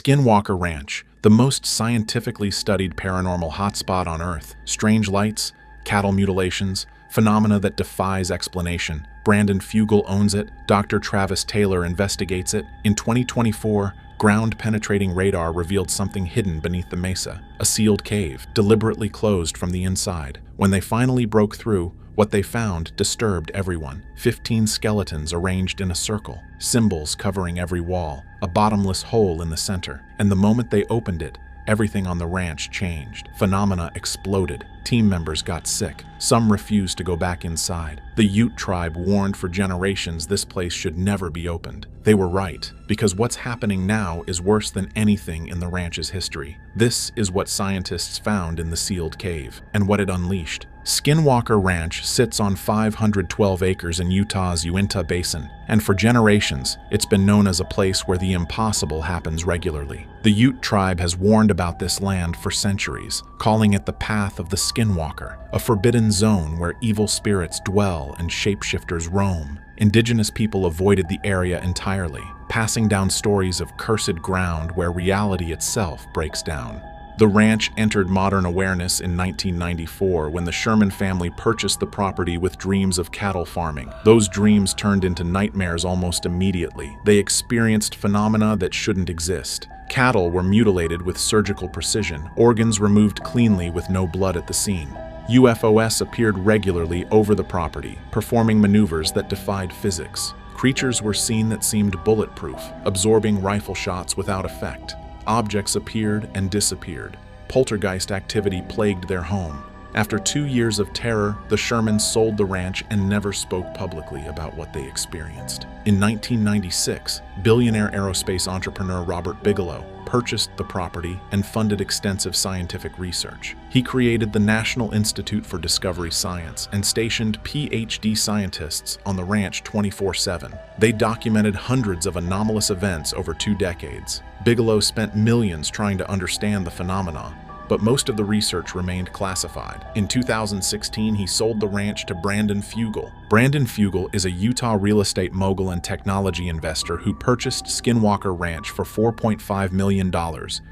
Skinwalker Ranch, the most scientifically studied paranormal hotspot on Earth. Strange lights, cattle mutilations, phenomena that defies explanation. Brandon Fugal owns it. Dr. Travis Taylor investigates it. In 2024, ground-penetrating radar revealed something hidden beneath the mesa, a sealed cave, deliberately closed from the inside. When they finally broke through, what they found disturbed everyone. 15 skeletons arranged in a circle, symbols covering every wall, a bottomless hole in the center. And the moment they opened it, everything on the ranch changed. Phenomena exploded. Team members got sick. Some refused to go back inside. The Ute tribe warned for generations this place should never be opened. They were right, because what's happening now is worse than anything in the ranch's history. This is what scientists found in the sealed cave, and what it unleashed. Skinwalker Ranch sits on 512 acres in Utah's Uinta Basin, and for generations, it's been known as a place where the impossible happens regularly. The Ute tribe has warned about this land for centuries, calling it the path of the Skinwalker, a forbidden zone where evil spirits dwell and shapeshifters roam. Indigenous people avoided the area entirely, passing down stories of cursed ground where reality itself breaks down. The ranch entered modern awareness in 1994 when the Sherman family purchased the property with dreams of cattle farming. Those dreams turned into nightmares almost immediately. They experienced phenomena that shouldn't exist. Cattle were mutilated with surgical precision, organs removed cleanly with no blood at the scene. UFOs appeared regularly over the property, performing maneuvers that defied physics. Creatures were seen that seemed bulletproof, absorbing rifle shots without effect. Objects appeared and disappeared. Poltergeist activity plagued their home. After 2 years of terror, the Shermans sold the ranch and never spoke publicly about what they experienced. In 1996, billionaire aerospace entrepreneur Robert Bigelow purchased the property and funded extensive scientific research. He created the National Institute for Discovery Science and stationed PhD scientists on the ranch 24/7. They documented hundreds of anomalous events over 2 decades. Bigelow spent millions trying to understand the phenomena, but most of the research remained classified. In 2016, he sold the ranch to Brandon Fugal. Brandon Fugal is a Utah real estate mogul and technology investor who purchased Skinwalker Ranch for $4.5 million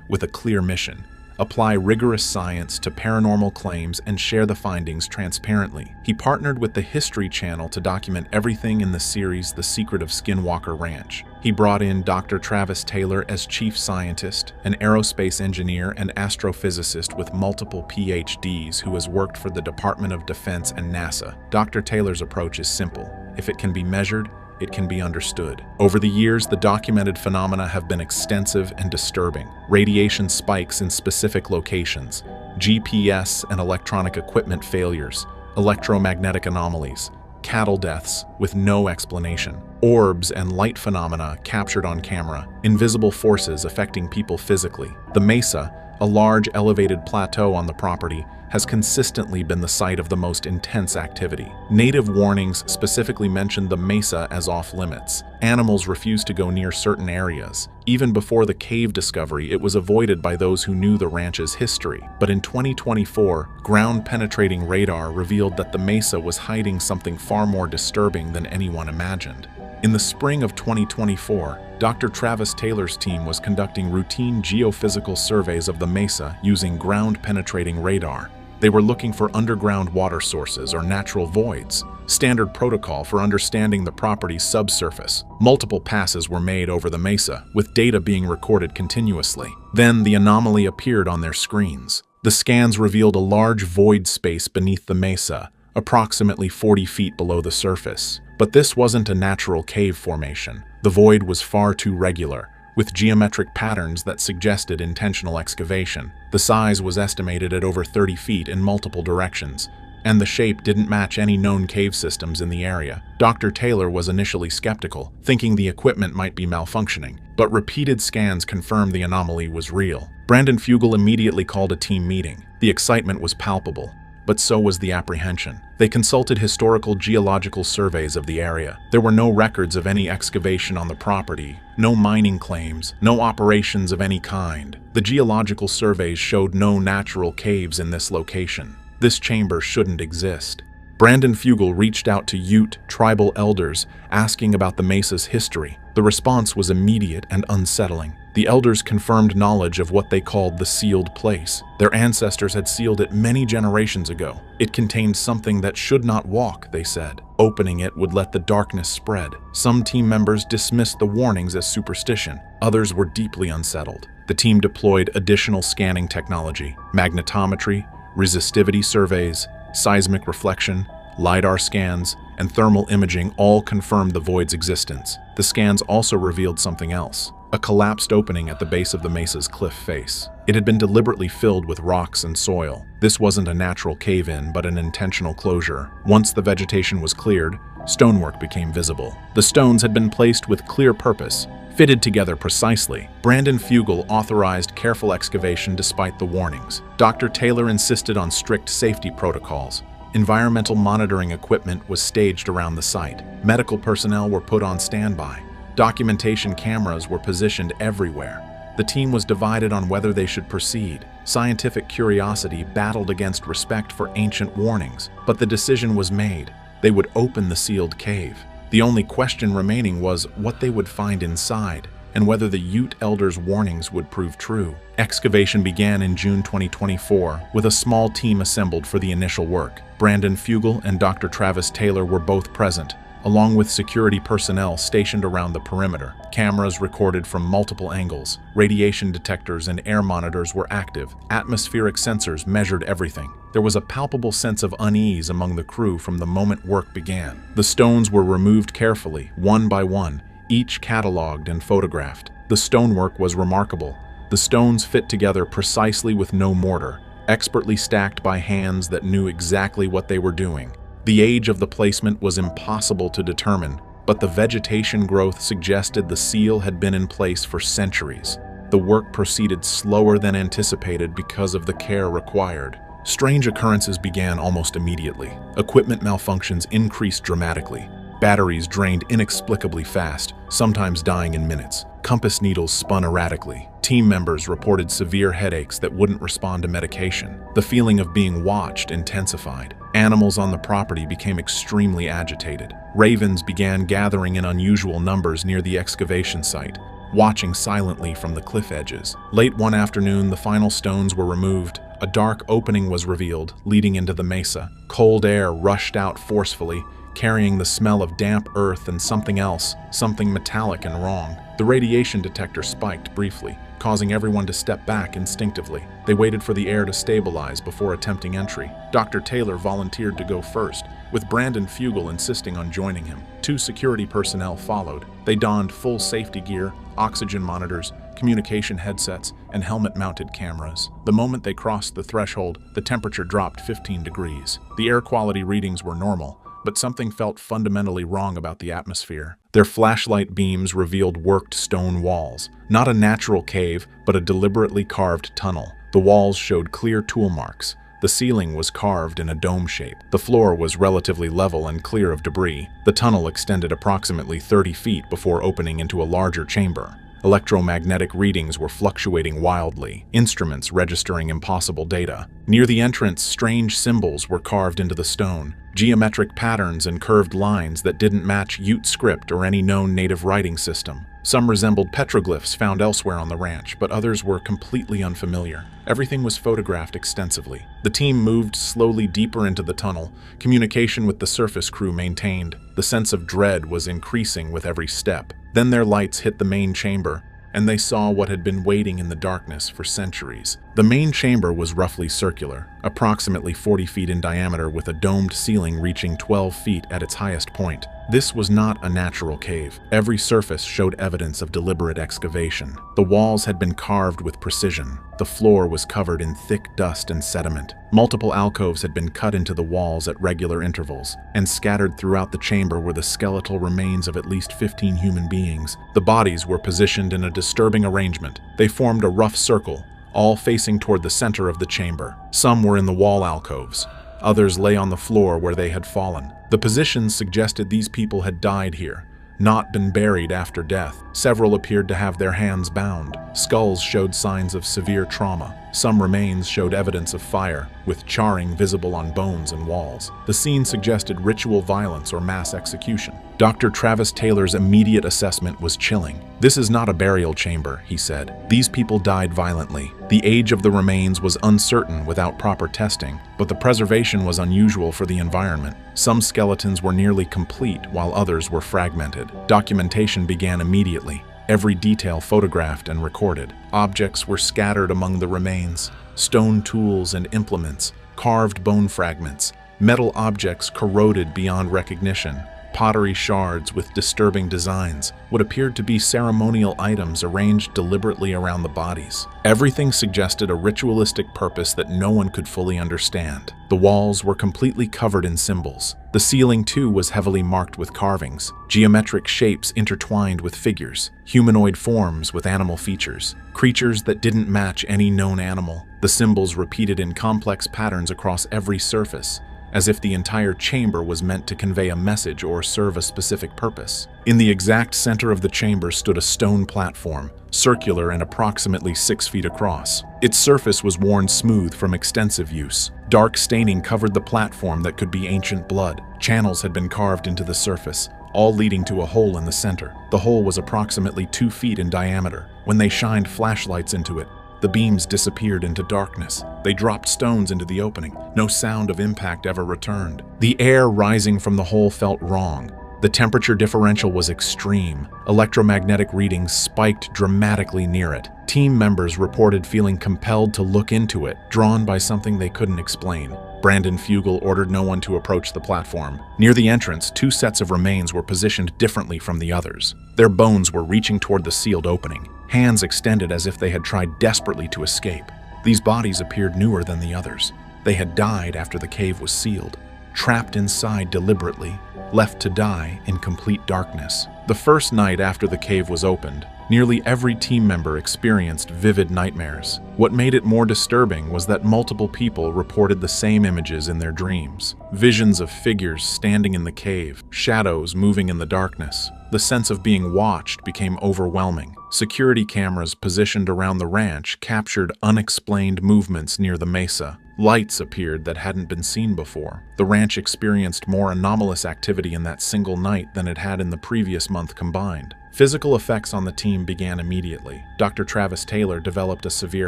with a clear mission: apply rigorous science to paranormal claims and share the findings transparently. He partnered with the History Channel to document everything in the series The Secret of Skinwalker Ranch. He brought in Dr. Travis Taylor as chief scientist, an aerospace engineer and astrophysicist with multiple PhDs who has worked for the Department of Defense and NASA. Dr. Taylor's approach is simple. If it can be measured, it can be understood. Over the years, the documented phenomena have been extensive and disturbing. Radiation spikes in specific locations, GPS and electronic equipment failures, electromagnetic anomalies, cattle deaths with no explanation, orbs and light phenomena captured on camera, invisible forces affecting people physically. The mesa, a large elevated plateau on the property, has consistently been the site of the most intense activity. Native warnings specifically mentioned the mesa as off-limits. Animals refused to go near certain areas. Even before the cave discovery, it was avoided by those who knew the ranch's history. But in 2024, ground-penetrating radar revealed that the mesa was hiding something far more disturbing than anyone imagined. In the spring of 2024, Dr. Travis Taylor's team was conducting routine geophysical surveys of the mesa using ground-penetrating radar. They were looking for underground water sources or natural voids, standard protocol for understanding the property's subsurface. Multiple passes were made over the mesa, with data being recorded continuously. Then the anomaly appeared on their screens. The scans revealed a large void space beneath the mesa, approximately 40 feet below the surface. But this wasn't a natural cave formation. The void was far too regular, with geometric patterns that suggested intentional excavation. The size was estimated at over 30 feet in multiple directions, and the shape didn't match any known cave systems in the area. Dr. Taylor was initially skeptical, thinking the equipment might be malfunctioning, but repeated scans confirmed the anomaly was real. Brandon Fugal immediately called a team meeting. The excitement was palpable, but so was the apprehension. They consulted historical geological surveys of the area. There were no records of any excavation on the property, no mining claims, no operations of any kind. The geological surveys showed no natural caves in this location. This chamber shouldn't exist. Brandon Fugal reached out to Ute tribal elders asking about the mesa's history. The response was immediate and unsettling. The elders confirmed knowledge of what they called the sealed place. Their ancestors had sealed it many generations ago. It contained something that should not walk, they said. Opening it would let the darkness spread. Some team members dismissed the warnings as superstition. Others were deeply unsettled. The team deployed additional scanning technology, magnetometry, resistivity surveys, seismic reflection, LiDAR scans, and thermal imaging all confirmed the void's existence. The scans also revealed something else. A collapsed opening at the base of the mesa's cliff face. It had been deliberately filled with rocks and soil. This wasn't a natural cave-in, but an intentional closure. Once the vegetation was cleared, stonework became visible. The stones had been placed with clear purpose, fitted together precisely. Brandon Fugel authorized careful excavation despite the warnings. Dr. Taylor insisted on strict safety protocols. Environmental monitoring equipment was staged around the site. Medical personnel were put on standby. Documentation cameras were positioned everywhere. The team was divided on whether they should proceed. Scientific curiosity battled against respect for ancient warnings, but the decision was made. They would open the sealed cave. The only question remaining was what they would find inside, and whether the Ute elders' warnings would prove true. Excavation began in June 2024, with a small team assembled for the initial work. Brandon Fugel and Dr. Travis Taylor were both present, along with security personnel stationed around the perimeter. Cameras recorded from multiple angles. Radiation detectors and air monitors were active. Atmospheric sensors measured everything. There was a palpable sense of unease among the crew from the moment work began. The stones were removed carefully, one by one, each cataloged and photographed. The stonework was remarkable. The stones fit together precisely with no mortar, expertly stacked by hands that knew exactly what they were doing. The age of the placement was impossible to determine, but the vegetation growth suggested the seal had been in place for centuries. The work proceeded slower than anticipated because of the care required. Strange occurrences began almost immediately. Equipment malfunctions increased dramatically. Batteries drained inexplicably fast, sometimes dying in minutes. Compass needles spun erratically. Team members reported severe headaches that wouldn't respond to medication. The feeling of being watched intensified. Animals on the property became extremely agitated. Ravens began gathering in unusual numbers near the excavation site, watching silently from the cliff edges. Late one afternoon, the final stones were removed. A dark opening was revealed, leading into the mesa. Cold air rushed out forcefully, carrying the smell of damp earth and something else, something metallic and wrong. The radiation detector spiked briefly, causing everyone to step back instinctively. They waited for the air to stabilize before attempting entry. Dr. Taylor volunteered to go first, with Brandon Fugel insisting on joining him. 2 security personnel followed. They donned full safety gear, oxygen monitors, communication headsets, and helmet-mounted cameras. The moment they crossed the threshold, the temperature dropped 15 degrees. The air quality readings were normal, but something felt fundamentally wrong about the atmosphere. Their flashlight beams revealed worked stone walls. Not a natural cave, but a deliberately carved tunnel. The walls showed clear tool marks. The ceiling was carved in a dome shape. The floor was relatively level and clear of debris. The tunnel extended approximately 30 feet before opening into a larger chamber. Electromagnetic readings were fluctuating wildly, instruments registering impossible data. Near the entrance, strange symbols were carved into the stone, geometric patterns and curved lines that didn't match Ute script or any known native writing system. Some resembled petroglyphs found elsewhere on the ranch, but others were completely unfamiliar. Everything was photographed extensively. The team moved slowly deeper into the tunnel, communication with the surface crew maintained. The sense of dread was increasing with every step. Then their lights hit the main chamber, and they saw what had been waiting in the darkness for centuries. The main chamber was roughly circular, approximately 40 feet in diameter with a domed ceiling reaching 12 feet at its highest point. This was not a natural cave. Every surface showed evidence of deliberate excavation. The walls had been carved with precision. The floor was covered in thick dust and sediment. Multiple alcoves had been cut into the walls at regular intervals, and scattered throughout the chamber were the skeletal remains of at least 15 human beings. The bodies were positioned in a disturbing arrangement. They formed a rough circle, all facing toward the center of the chamber. Some were in the wall alcoves. Others lay on the floor where they had fallen. The positions suggested these people had died here, not been buried after death. Several appeared to have their hands bound. Skulls showed signs of severe trauma. Some remains showed evidence of fire, with charring visible on bones and walls. The scene suggested ritual violence or mass execution. Dr. Travis Taylor's immediate assessment was chilling. "This is not a burial chamber," he said. "These people died violently. The age of the remains was uncertain without proper testing, but the preservation was unusual for the environment. Some skeletons were nearly complete while others were fragmented. Documentation began immediately. Every detail photographed and recorded. Objects were scattered among the remains. Stone tools and implements, carved bone fragments, metal objects corroded beyond recognition, pottery shards with disturbing designs, what appeared to be ceremonial items arranged deliberately around the bodies. Everything suggested a ritualistic purpose that no one could fully understand. The walls were completely covered in symbols. The ceiling, too, was heavily marked with carvings, geometric shapes intertwined with figures, humanoid forms with animal features, creatures that didn't match any known animal. The symbols repeated in complex patterns across every surface, as if the entire chamber was meant to convey a message or serve a specific purpose. In the exact center of the chamber stood a stone platform, circular and approximately 6 feet across. Its surface was worn smooth from extensive use. Dark staining covered the platform that could be ancient blood. Channels had been carved into the surface, all leading to a hole in the center. The hole was approximately 2 feet in diameter. When they shined flashlights into it, the beams disappeared into darkness. They dropped stones into the opening. No sound of impact ever returned. The air rising from the hole felt wrong. The temperature differential was extreme. Electromagnetic readings spiked dramatically near it. Team members reported feeling compelled to look into it, drawn by something they couldn't explain. Brandon Fugel ordered no one to approach the platform. Near the entrance, 2 sets of remains were positioned differently from the others. Their bones were reaching toward the sealed opening, hands extended as if they had tried desperately to escape. These bodies appeared newer than the others. They had died after the cave was sealed, trapped inside deliberately, left to die in complete darkness. The first night after the cave was opened, nearly every team member experienced vivid nightmares. What made it more disturbing was that multiple people reported the same images in their dreams. Visions of figures standing in the cave, shadows moving in the darkness. The sense of being watched became overwhelming. Security cameras positioned around the ranch captured unexplained movements near the mesa. Lights appeared that hadn't been seen before. The ranch experienced more anomalous activity in that single night than it had in the previous month combined. Physical effects on the team began immediately. Dr. Travis Taylor developed a severe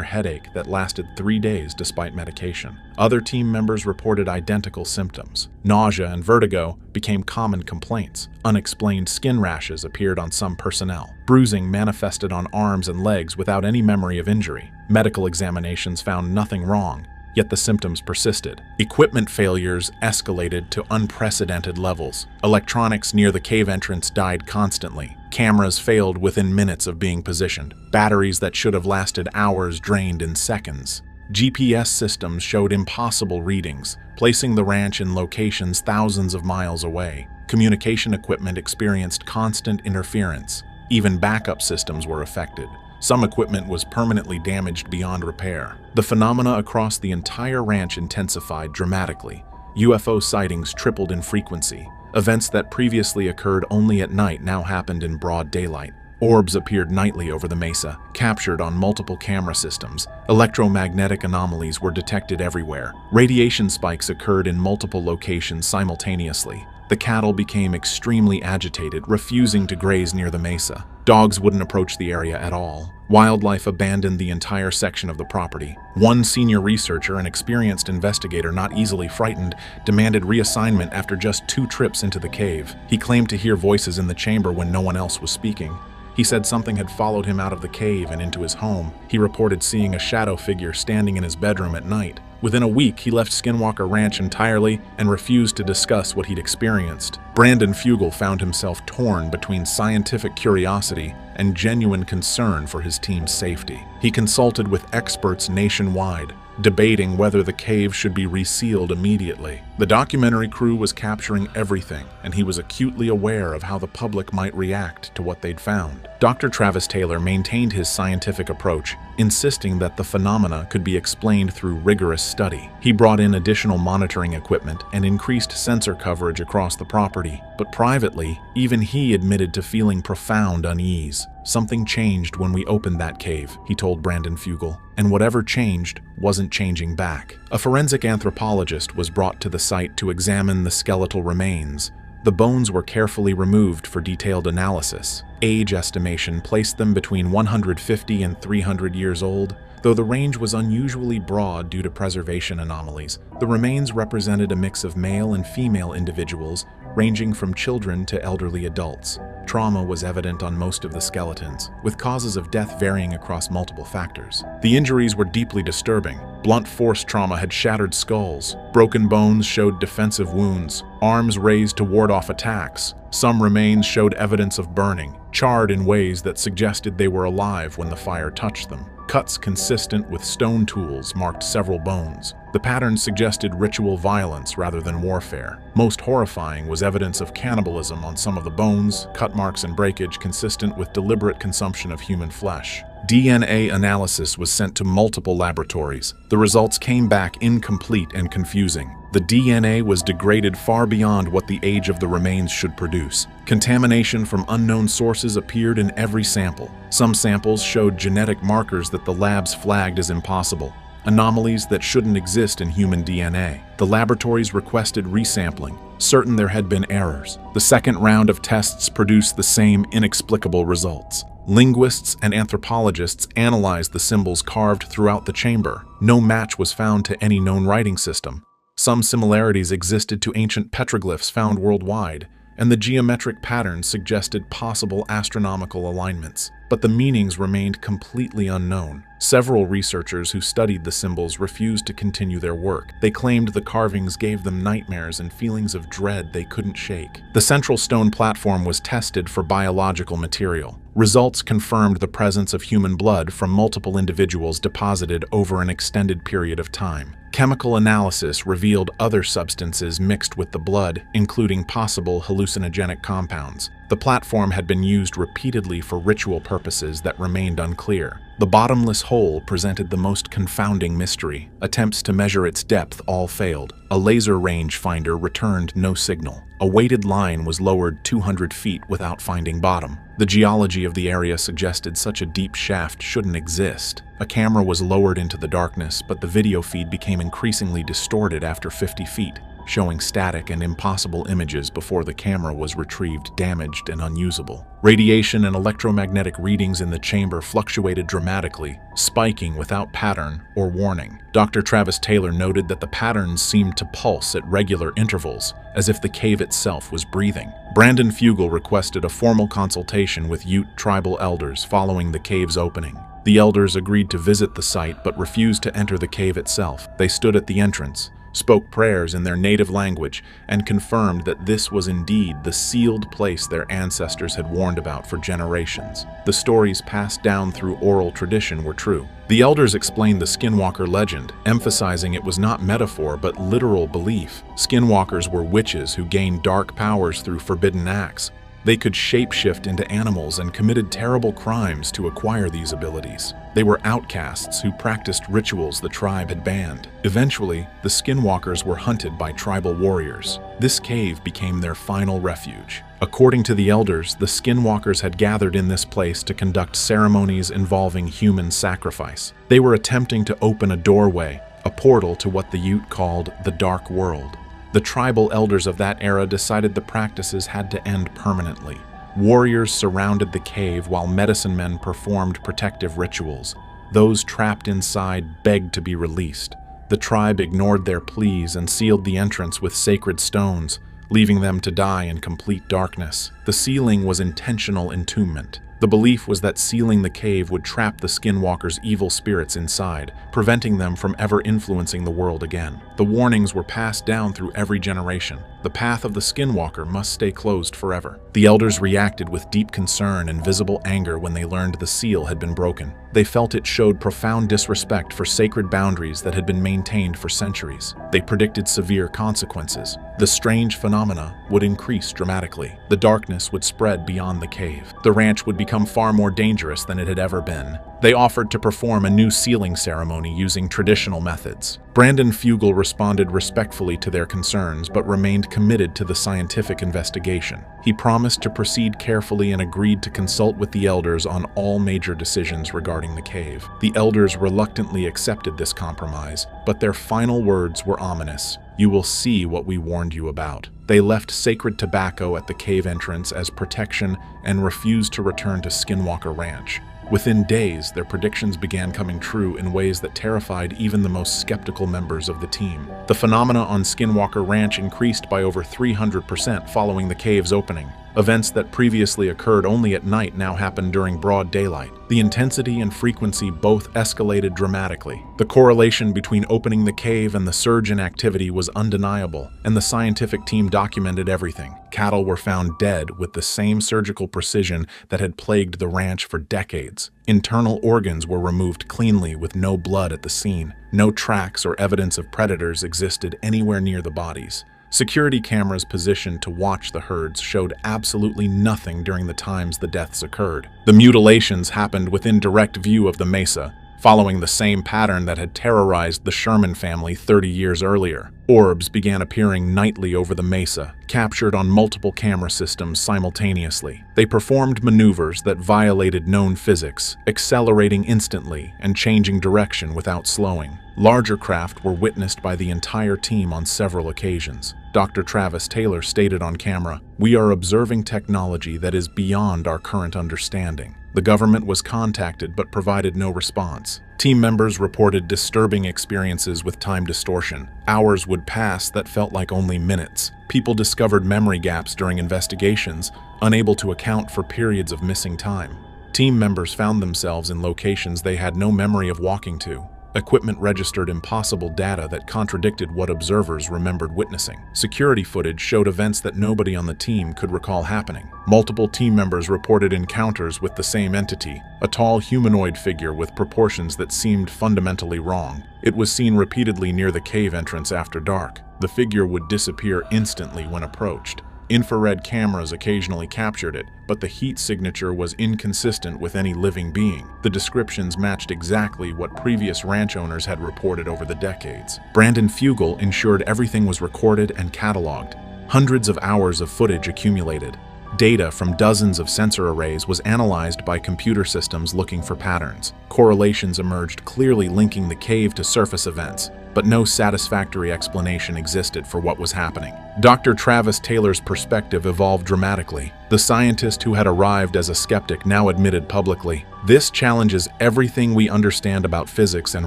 headache that lasted 3 days despite medication. Other team members reported identical symptoms. Nausea and vertigo became common complaints. Unexplained skin rashes appeared on some personnel. Bruising manifested on arms and legs without any memory of injury. Medical examinations found nothing wrong, yet the symptoms persisted. Equipment failures escalated to unprecedented levels. Electronics near the cave entrance died constantly. Cameras failed within minutes of being positioned. Batteries that should have lasted hours drained in seconds. GPS systems showed impossible readings, placing the ranch in locations thousands of miles away. Communication equipment experienced constant interference. Even backup systems were affected. Some equipment was permanently damaged beyond repair. The phenomena across the entire ranch intensified dramatically. UFO sightings tripled in frequency. Events that previously occurred only at night now happened in broad daylight. Orbs appeared nightly over the mesa, captured on multiple camera systems. Electromagnetic anomalies were detected everywhere. Radiation spikes occurred in multiple locations simultaneously. The cattle became extremely agitated, refusing to graze near the mesa. Dogs wouldn't approach the area at all. Wildlife abandoned the entire section of the property. One senior researcher, an experienced investigator not easily frightened, demanded reassignment after just 2 trips into the cave. He claimed to hear voices in the chamber when no one else was speaking. He said something had followed him out of the cave and into his home. He reported seeing a shadow figure standing in his bedroom at night. Within a week, he left Skinwalker Ranch entirely and refused to discuss what he'd experienced. Brandon Fugel found himself torn between scientific curiosity and genuine concern for his team's safety. He consulted with experts nationwide, debating whether the cave should be resealed immediately. The documentary crew was capturing everything, and he was acutely aware of how the public might react to what they'd found. Dr. Travis Taylor maintained his scientific approach, insisting that the phenomena could be explained through rigorous study. He brought in additional monitoring equipment and increased sensor coverage across the property, but privately, even he admitted to feeling profound unease. "Something changed when we opened that cave," he told Brandon Fugel, "and whatever changed wasn't changing back." A forensic anthropologist was brought to the site to examine the skeletal remains. The bones were carefully removed for detailed analysis. Age estimation placed them between 150 and 300 years old. Though the range was unusually broad due to preservation anomalies, the remains represented a mix of male and female individuals, ranging from children to elderly adults. Trauma was evident on most of the skeletons, with causes of death varying across multiple factors. The injuries were deeply disturbing. Blunt force trauma had shattered skulls. Broken bones showed defensive wounds, arms raised to ward off attacks. Some remains showed evidence of burning, charred in ways that suggested they were alive when the fire touched them. Cuts consistent with stone tools marked several bones. The pattern suggested ritual violence rather than warfare. Most horrifying was evidence of cannibalism on some of the bones, cut marks and breakage consistent with deliberate consumption of human flesh. DNA analysis was sent to multiple laboratories. The results came back incomplete and confusing. The DNA was degraded far beyond what the age of the remains should produce. Contamination from unknown sources appeared in every sample. Some samples showed genetic markers that the labs flagged as impossible, anomalies that shouldn't exist in human DNA. The laboratories requested resampling, certain there had been errors. The second round of tests produced the same inexplicable results. Linguists and anthropologists analyzed the symbols carved throughout the chamber. No match was found to any known writing system. Some similarities existed to ancient petroglyphs found worldwide, and the geometric patterns suggested possible astronomical alignments, but the meanings remained completely unknown. Several researchers who studied the symbols refused to continue their work. They claimed the carvings gave them nightmares and feelings of dread they couldn't shake. The central stone platform was tested for biological material. Results confirmed the presence of human blood from multiple individuals deposited over an extended period of time. Chemical analysis revealed other substances mixed with the blood, including possible hallucinogenic compounds. The platform had been used repeatedly for ritual purposes that remained unclear. The bottomless hole presented the most confounding mystery. Attempts to measure its depth all failed. A laser range finder returned no signal. A weighted line was lowered 200 feet without finding bottom. The geology of the area suggested such a deep shaft shouldn't exist. A camera was lowered into the darkness, but the video feed became increasingly distorted after 50 feet, showing static and impossible images before the camera was retrieved damaged and unusable. Radiation and electromagnetic readings in the chamber fluctuated dramatically, spiking without pattern or warning. Dr. Travis Taylor noted that the patterns seemed to pulse at regular intervals, as if the cave itself was breathing. Brandon Fugel requested a formal consultation with Ute tribal elders following the cave's opening. The elders agreed to visit the site but refused to enter the cave itself. They stood at the entrance, spoke prayers in their native language, and confirmed that this was indeed the sealed place their ancestors had warned about for generations. The stories passed down through oral tradition were true. The elders explained the Skinwalker legend, emphasizing it was not metaphor but literal belief. Skinwalkers were witches who gained dark powers through forbidden acts. They could shapeshift into animals and committed terrible crimes to acquire these abilities. They were outcasts who practiced rituals the tribe had banned. Eventually, the Skinwalkers were hunted by tribal warriors. This cave became their final refuge. According to the elders, the Skinwalkers had gathered in this place to conduct ceremonies involving human sacrifice. They were attempting to open a doorway, a portal to what the Ute called the Dark World. The tribal elders of that era decided the practices had to end permanently. Warriors surrounded the cave while medicine men performed protective rituals. Those trapped inside begged to be released. The tribe ignored their pleas and sealed the entrance with sacred stones, leaving them to die in complete darkness. The sealing was intentional entombment. The belief was that sealing the cave would trap the Skinwalkers' evil spirits inside, preventing them from ever influencing the world again. The warnings were passed down through every generation. The path of the Skinwalker must stay closed forever. The elders reacted with deep concern and visible anger when they learned the seal had been broken. They felt it showed profound disrespect for sacred boundaries that had been maintained for centuries. They predicted severe consequences. The strange phenomena would increase dramatically. The darkness would spread beyond the cave. The ranch would become far more dangerous than it had ever been. They offered to perform a new sealing ceremony using traditional methods. Brandon Fugal responded respectfully to their concerns but remained committed to the scientific investigation. He promised to proceed carefully and agreed to consult with the elders on all major decisions regarding the cave. The elders reluctantly accepted this compromise, but their final words were ominous. "You will see what we warned you about." They left sacred tobacco at the cave entrance as protection and refused to return to Skinwalker Ranch. Within days, their predictions began coming true in ways that terrified even the most skeptical members of the team. The phenomena on Skinwalker Ranch increased by over 300% following the cave's opening. Events that previously occurred only at night now happened during broad daylight. The intensity and frequency both escalated dramatically. The correlation between opening the cave and the surge in activity was undeniable, and the scientific team documented everything. Cattle were found dead with the same surgical precision that had plagued the ranch for decades. Internal organs were removed cleanly with no blood at the scene. No tracks or evidence of predators existed anywhere near the bodies. Security cameras positioned to watch the herds showed absolutely nothing during the times the deaths occurred. The mutilations happened within direct view of the mesa, following the same pattern that had terrorized the Sherman family 30 years earlier. Orbs began appearing nightly over the mesa, captured on multiple camera systems simultaneously. They performed maneuvers that violated known physics, accelerating instantly and changing direction without slowing. Larger craft were witnessed by the entire team on several occasions. Dr. Travis Taylor stated on camera, "We are observing technology that is beyond our current understanding." The government was contacted but provided no response. Team members reported disturbing experiences with time distortion. Hours would pass that felt like only minutes. People discovered memory gaps during investigations, unable to account for periods of missing time. Team members found themselves in locations they had no memory of walking to. Equipment registered impossible data that contradicted what observers remembered witnessing. Security footage showed events that nobody on the team could recall happening. Multiple team members reported encounters with the same entity, a tall humanoid figure with proportions that seemed fundamentally wrong. It was seen repeatedly near the cave entrance after dark. The figure would disappear instantly when approached. Infrared cameras occasionally captured it, but the heat signature was inconsistent with any living being. The descriptions matched exactly what previous ranch owners had reported over the decades. Brandon Fugal ensured everything was recorded and cataloged. Hundreds of hours of footage accumulated. Data from dozens of sensor arrays was analyzed by computer systems looking for patterns. Correlations emerged clearly linking the cave to surface events, but no satisfactory explanation existed for what was happening. Dr. Travis Taylor's perspective evolved dramatically. The scientist who had arrived as a skeptic now admitted publicly, "This challenges everything we understand about physics and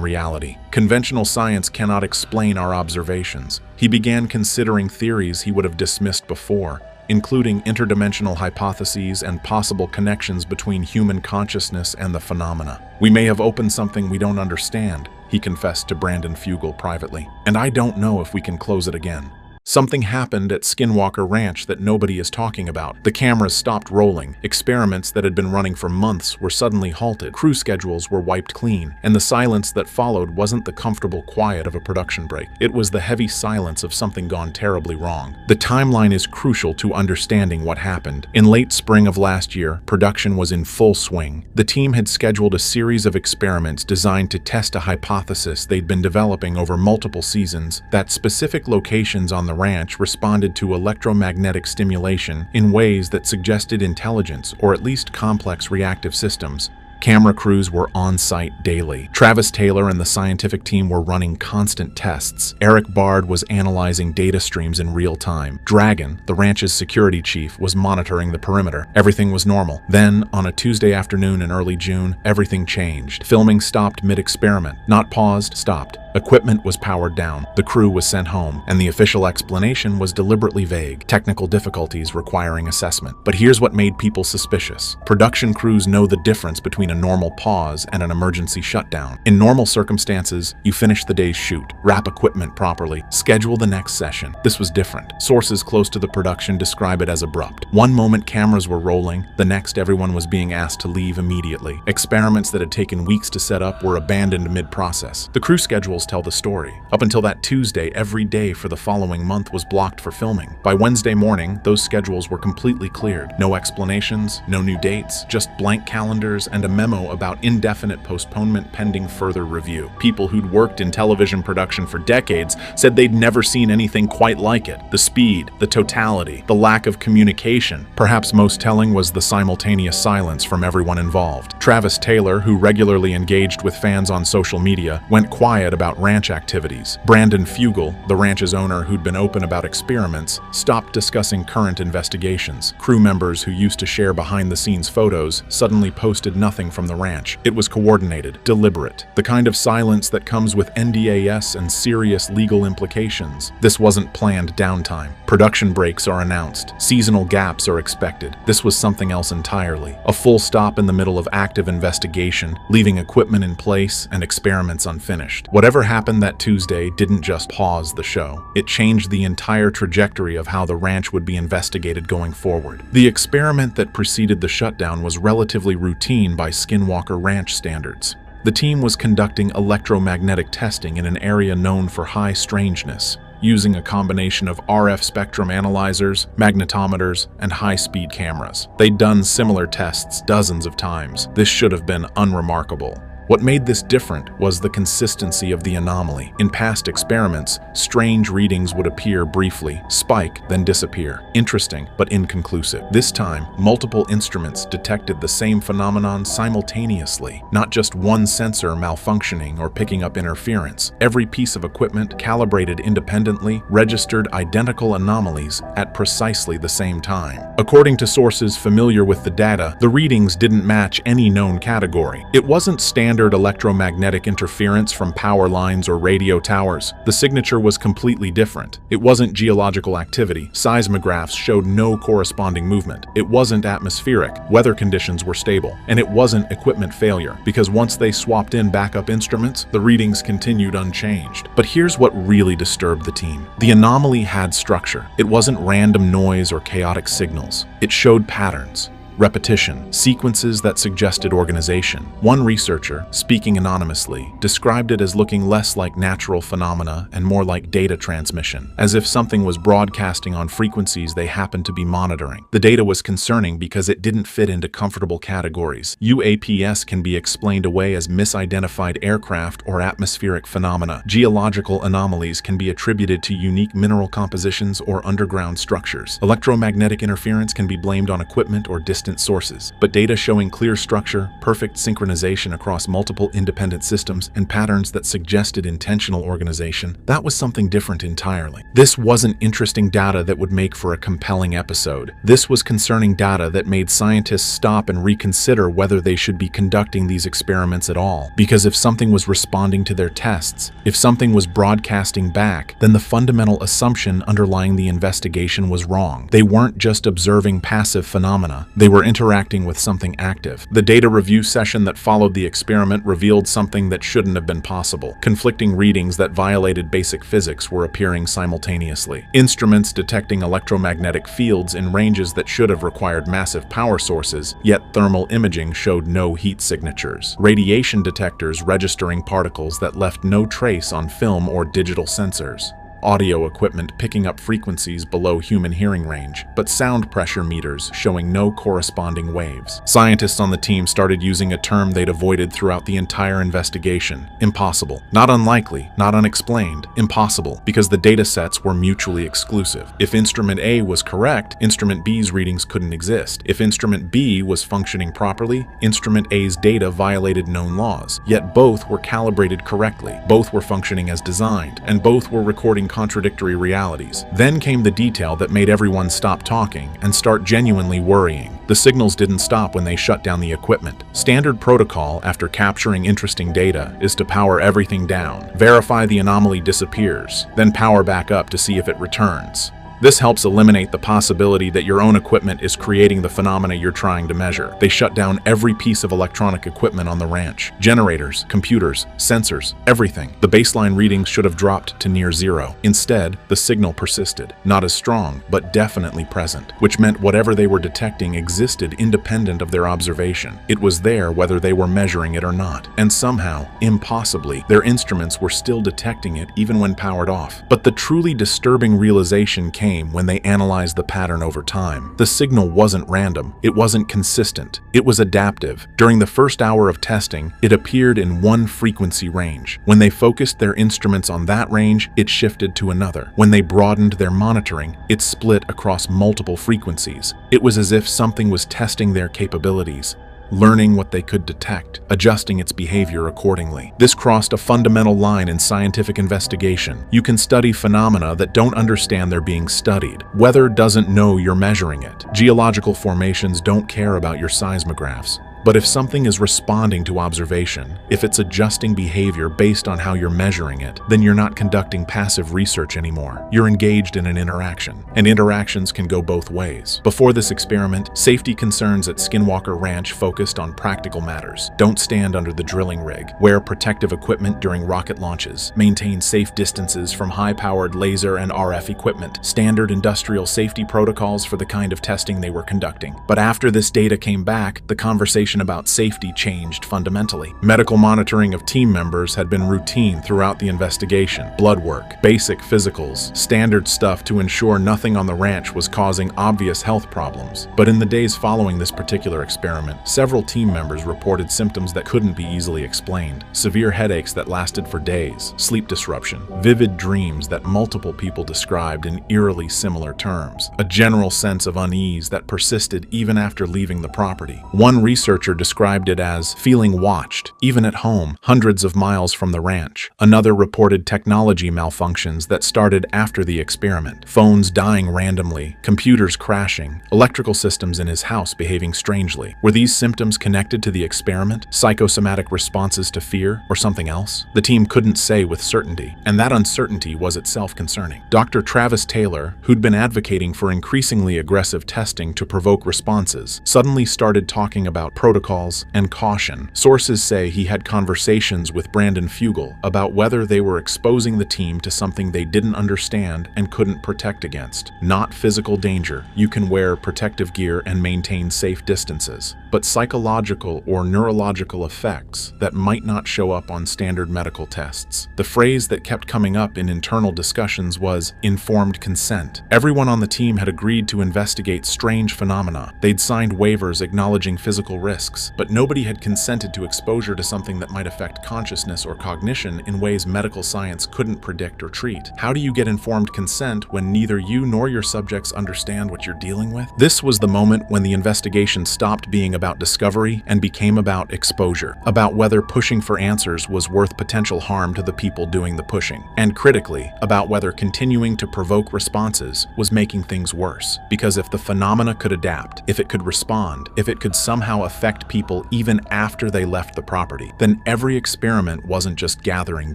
reality. Conventional science cannot explain our observations." He began considering theories he would have dismissed before, including interdimensional hypotheses and possible connections between human consciousness and the phenomena. "We may have opened something we don't understand," he confessed to Brandon Fugal privately, "and I don't know if we can close it again." Something happened at Skinwalker Ranch that nobody is talking about. The cameras stopped rolling. Experiments that had been running for months were suddenly halted. Crew schedules were wiped clean, and the silence that followed wasn't the comfortable quiet of a production break. It was the heavy silence of something gone terribly wrong. The timeline is crucial to understanding what happened. In late spring of last year, production was in full swing. The team had scheduled a series of experiments designed to test a hypothesis they'd been developing over multiple seasons, that specific locations on the ranch responded to electromagnetic stimulation in ways that suggested intelligence or at least complex reactive systems. Camera crews were on site daily. Travis Taylor and the scientific team were running constant tests. Eric Bard was analyzing data streams in real time. Dragon, the ranch's security chief, was monitoring the perimeter. Everything was normal. Then, on a Tuesday afternoon in early June, everything changed. Filming stopped mid-experiment. Not paused, stopped. Equipment was powered down. The crew was sent home, and the official explanation was deliberately vague. Technical difficulties requiring assessment. But here's what made people suspicious. Production crews know the difference between a normal pause and an emergency shutdown. In normal circumstances, you finish the day's shoot, wrap equipment properly, schedule the next session. This was different. Sources close to the production describe it as abrupt. One moment cameras were rolling, the next everyone was being asked to leave immediately. Experiments that had taken weeks to set up were abandoned mid-process. The crew schedules schedules tell the story. Up until that Tuesday, every day for the following month was blocked for filming. By Wednesday morning, those schedules were completely cleared. No explanations, no new dates, just blank calendars and a memo about indefinite postponement pending further review. People who'd worked in television production for decades said they'd never seen anything quite like it. The speed, the totality, the lack of communication. Perhaps most telling was the simultaneous silence from everyone involved. Travis Taylor, who regularly engaged with fans on social media, went quiet about ranch activities. Brandon Fugel, the ranch's owner who'd been open about experiments, stopped discussing current investigations. Crew members who used to share behind-the-scenes photos suddenly posted nothing from the ranch. It was coordinated, deliberate, the kind of silence that comes with NDAS and serious legal implications. This wasn't planned downtime. Production breaks are announced. Seasonal gaps are expected. This was something else entirely. A full stop in the middle of active investigation, leaving equipment in place and experiments unfinished. Whatever happened that Tuesday didn't just pause the show. It changed the entire trajectory of how the ranch would be investigated going forward. The experiment that preceded the shutdown was relatively routine by Skinwalker ranch standards. The team was conducting electromagnetic testing in an area known for high strangeness, using a combination of RF spectrum analyzers, magnetometers, and high-speed cameras. They'd done similar tests dozens of times. This should have been unremarkable. What made this different was the consistency of the anomaly. In past experiments, strange readings would appear briefly, spike, then disappear. Interesting, but inconclusive. This time, multiple instruments detected the same phenomenon simultaneously, not just one sensor malfunctioning or picking up interference. Every piece of equipment, calibrated independently, registered identical anomalies at precisely the same time. According to sources familiar with the data, the readings didn't match any known category. It wasn't standard electromagnetic interference from power lines or radio towers. The signature was completely different. It wasn't geological activity. Seismographs showed no corresponding movement. It wasn't atmospheric. Weather conditions were stable. And it wasn't equipment failure, because once they swapped in backup instruments, the readings continued unchanged. But here's what really disturbed the team. The anomaly had structure. It wasn't random noise or chaotic signals. It showed patterns. Repetition, sequences that suggested organization. One researcher, speaking anonymously, described it as looking less like natural phenomena and more like data transmission, as if something was broadcasting on frequencies they happened to be monitoring. The data was concerning because it didn't fit into comfortable categories. UAPs can be explained away as misidentified aircraft or atmospheric phenomena. Geological anomalies can be attributed to unique mineral compositions or underground structures. Electromagnetic interference can be blamed on equipment or distant sources, but data showing clear structure, perfect synchronization across multiple independent systems, and patterns that suggested intentional organization, that was something different entirely. This wasn't interesting data that would make for a compelling episode. This was concerning data that made scientists stop and reconsider whether they should be conducting these experiments at all. Because if something was responding to their tests, if something was broadcasting back, then the fundamental assumption underlying the investigation was wrong. They weren't just observing passive phenomena. They were interacting with something active. The data review session that followed the experiment revealed something that shouldn't have been possible. Conflicting readings that violated basic physics were appearing simultaneously. Instruments detecting electromagnetic fields in ranges that should have required massive power sources, yet thermal imaging showed no heat signatures. Radiation detectors registering particles that left no trace on film or digital sensors. Audio equipment picking up frequencies below human hearing range, but sound pressure meters showing no corresponding waves. Scientists on the team started using a term they'd avoided throughout the entire investigation: impossible. Not unlikely, not unexplained, impossible, because the data sets were mutually exclusive. If instrument A was correct, instrument B's readings couldn't exist. If instrument B was functioning properly, instrument A's data violated known laws. Yet both were calibrated correctly, both were functioning as designed, and both were recording contradictory realities. Then came the detail that made everyone stop talking and start genuinely worrying. The signals didn't stop when they shut down the equipment. Standard protocol after capturing interesting data is to power everything down, verify the anomaly disappears, then power back up to see if it returns. This helps eliminate the possibility that your own equipment is creating the phenomena you're trying to measure. They shut down every piece of electronic equipment on the ranch. Generators, computers, sensors, everything. The baseline readings should have dropped to near zero. Instead, the signal persisted. Not as strong, but definitely present, which meant whatever they were detecting existed independent of their observation. It was there whether they were measuring it or not. And somehow, impossibly, their instruments were still detecting it even when powered off. But the truly disturbing realization came when they analyzed the pattern over time. The signal wasn't random. It wasn't consistent. It was adaptive. During the first hour of testing, it appeared in one frequency range. When they focused their instruments on that range, it shifted to another. When they broadened their monitoring, it split across multiple frequencies. It was as if something was testing their capabilities, learning what they could detect, adjusting its behavior accordingly. This crossed a fundamental line in scientific investigation. You can study phenomena that don't understand they're being studied. Weather doesn't know you're measuring it. Geological formations don't care about your seismographs. But if something is responding to observation, if it's adjusting behavior based on how you're measuring it, then you're not conducting passive research anymore. You're engaged in an interaction, and interactions can go both ways. Before this experiment, safety concerns at Skinwalker Ranch focused on practical matters. Don't stand under the drilling rig. Wear protective equipment during rocket launches. Maintain safe distances from high-powered laser and RF equipment. Standard industrial safety protocols for the kind of testing they were conducting. But after this data came back, the conversation about safety changed fundamentally. Medical monitoring of team members had been routine throughout the investigation. Blood work, basic physicals, standard stuff to ensure nothing on the ranch was causing obvious health problems. But in the days following this particular experiment, several team members reported symptoms that couldn't be easily explained. Severe headaches that lasted for days, sleep disruption, vivid dreams that multiple people described in eerily similar terms, a general sense of unease that persisted even after leaving the property. One researcher described it as feeling watched, even at home, hundreds of miles from the ranch. Another reported technology malfunctions that started after the experiment. Phones dying randomly, computers crashing, electrical systems in his house behaving strangely. Were these symptoms connected to the experiment, psychosomatic responses to fear, or something else? The team couldn't say with certainty, and that uncertainty was itself concerning. Dr. Travis Taylor, who'd been advocating for increasingly aggressive testing to provoke responses, suddenly started talking about protocols and caution. Sources say he had conversations with Brandon Fugel about whether they were exposing the team to something they didn't understand and couldn't protect against. Not physical danger. You can wear protective gear and maintain safe distances. But psychological or neurological effects that might not show up on standard medical tests. The phrase that kept coming up in internal discussions was informed consent. Everyone on the team had agreed to investigate strange phenomena. They'd signed waivers acknowledging physical risks, but nobody had consented to exposure to something that might affect consciousness or cognition in ways medical science couldn't predict or treat. How do you get informed consent when neither you nor your subjects understand what you're dealing with? This was the moment when the investigation stopped being about discovery and became about exposure, about whether pushing for answers was worth potential harm to the people doing the pushing, and critically, about whether continuing to provoke responses was making things worse. Because if the phenomena could adapt, if it could respond, if it could somehow affect people even after they left the property, then every experiment wasn't just gathering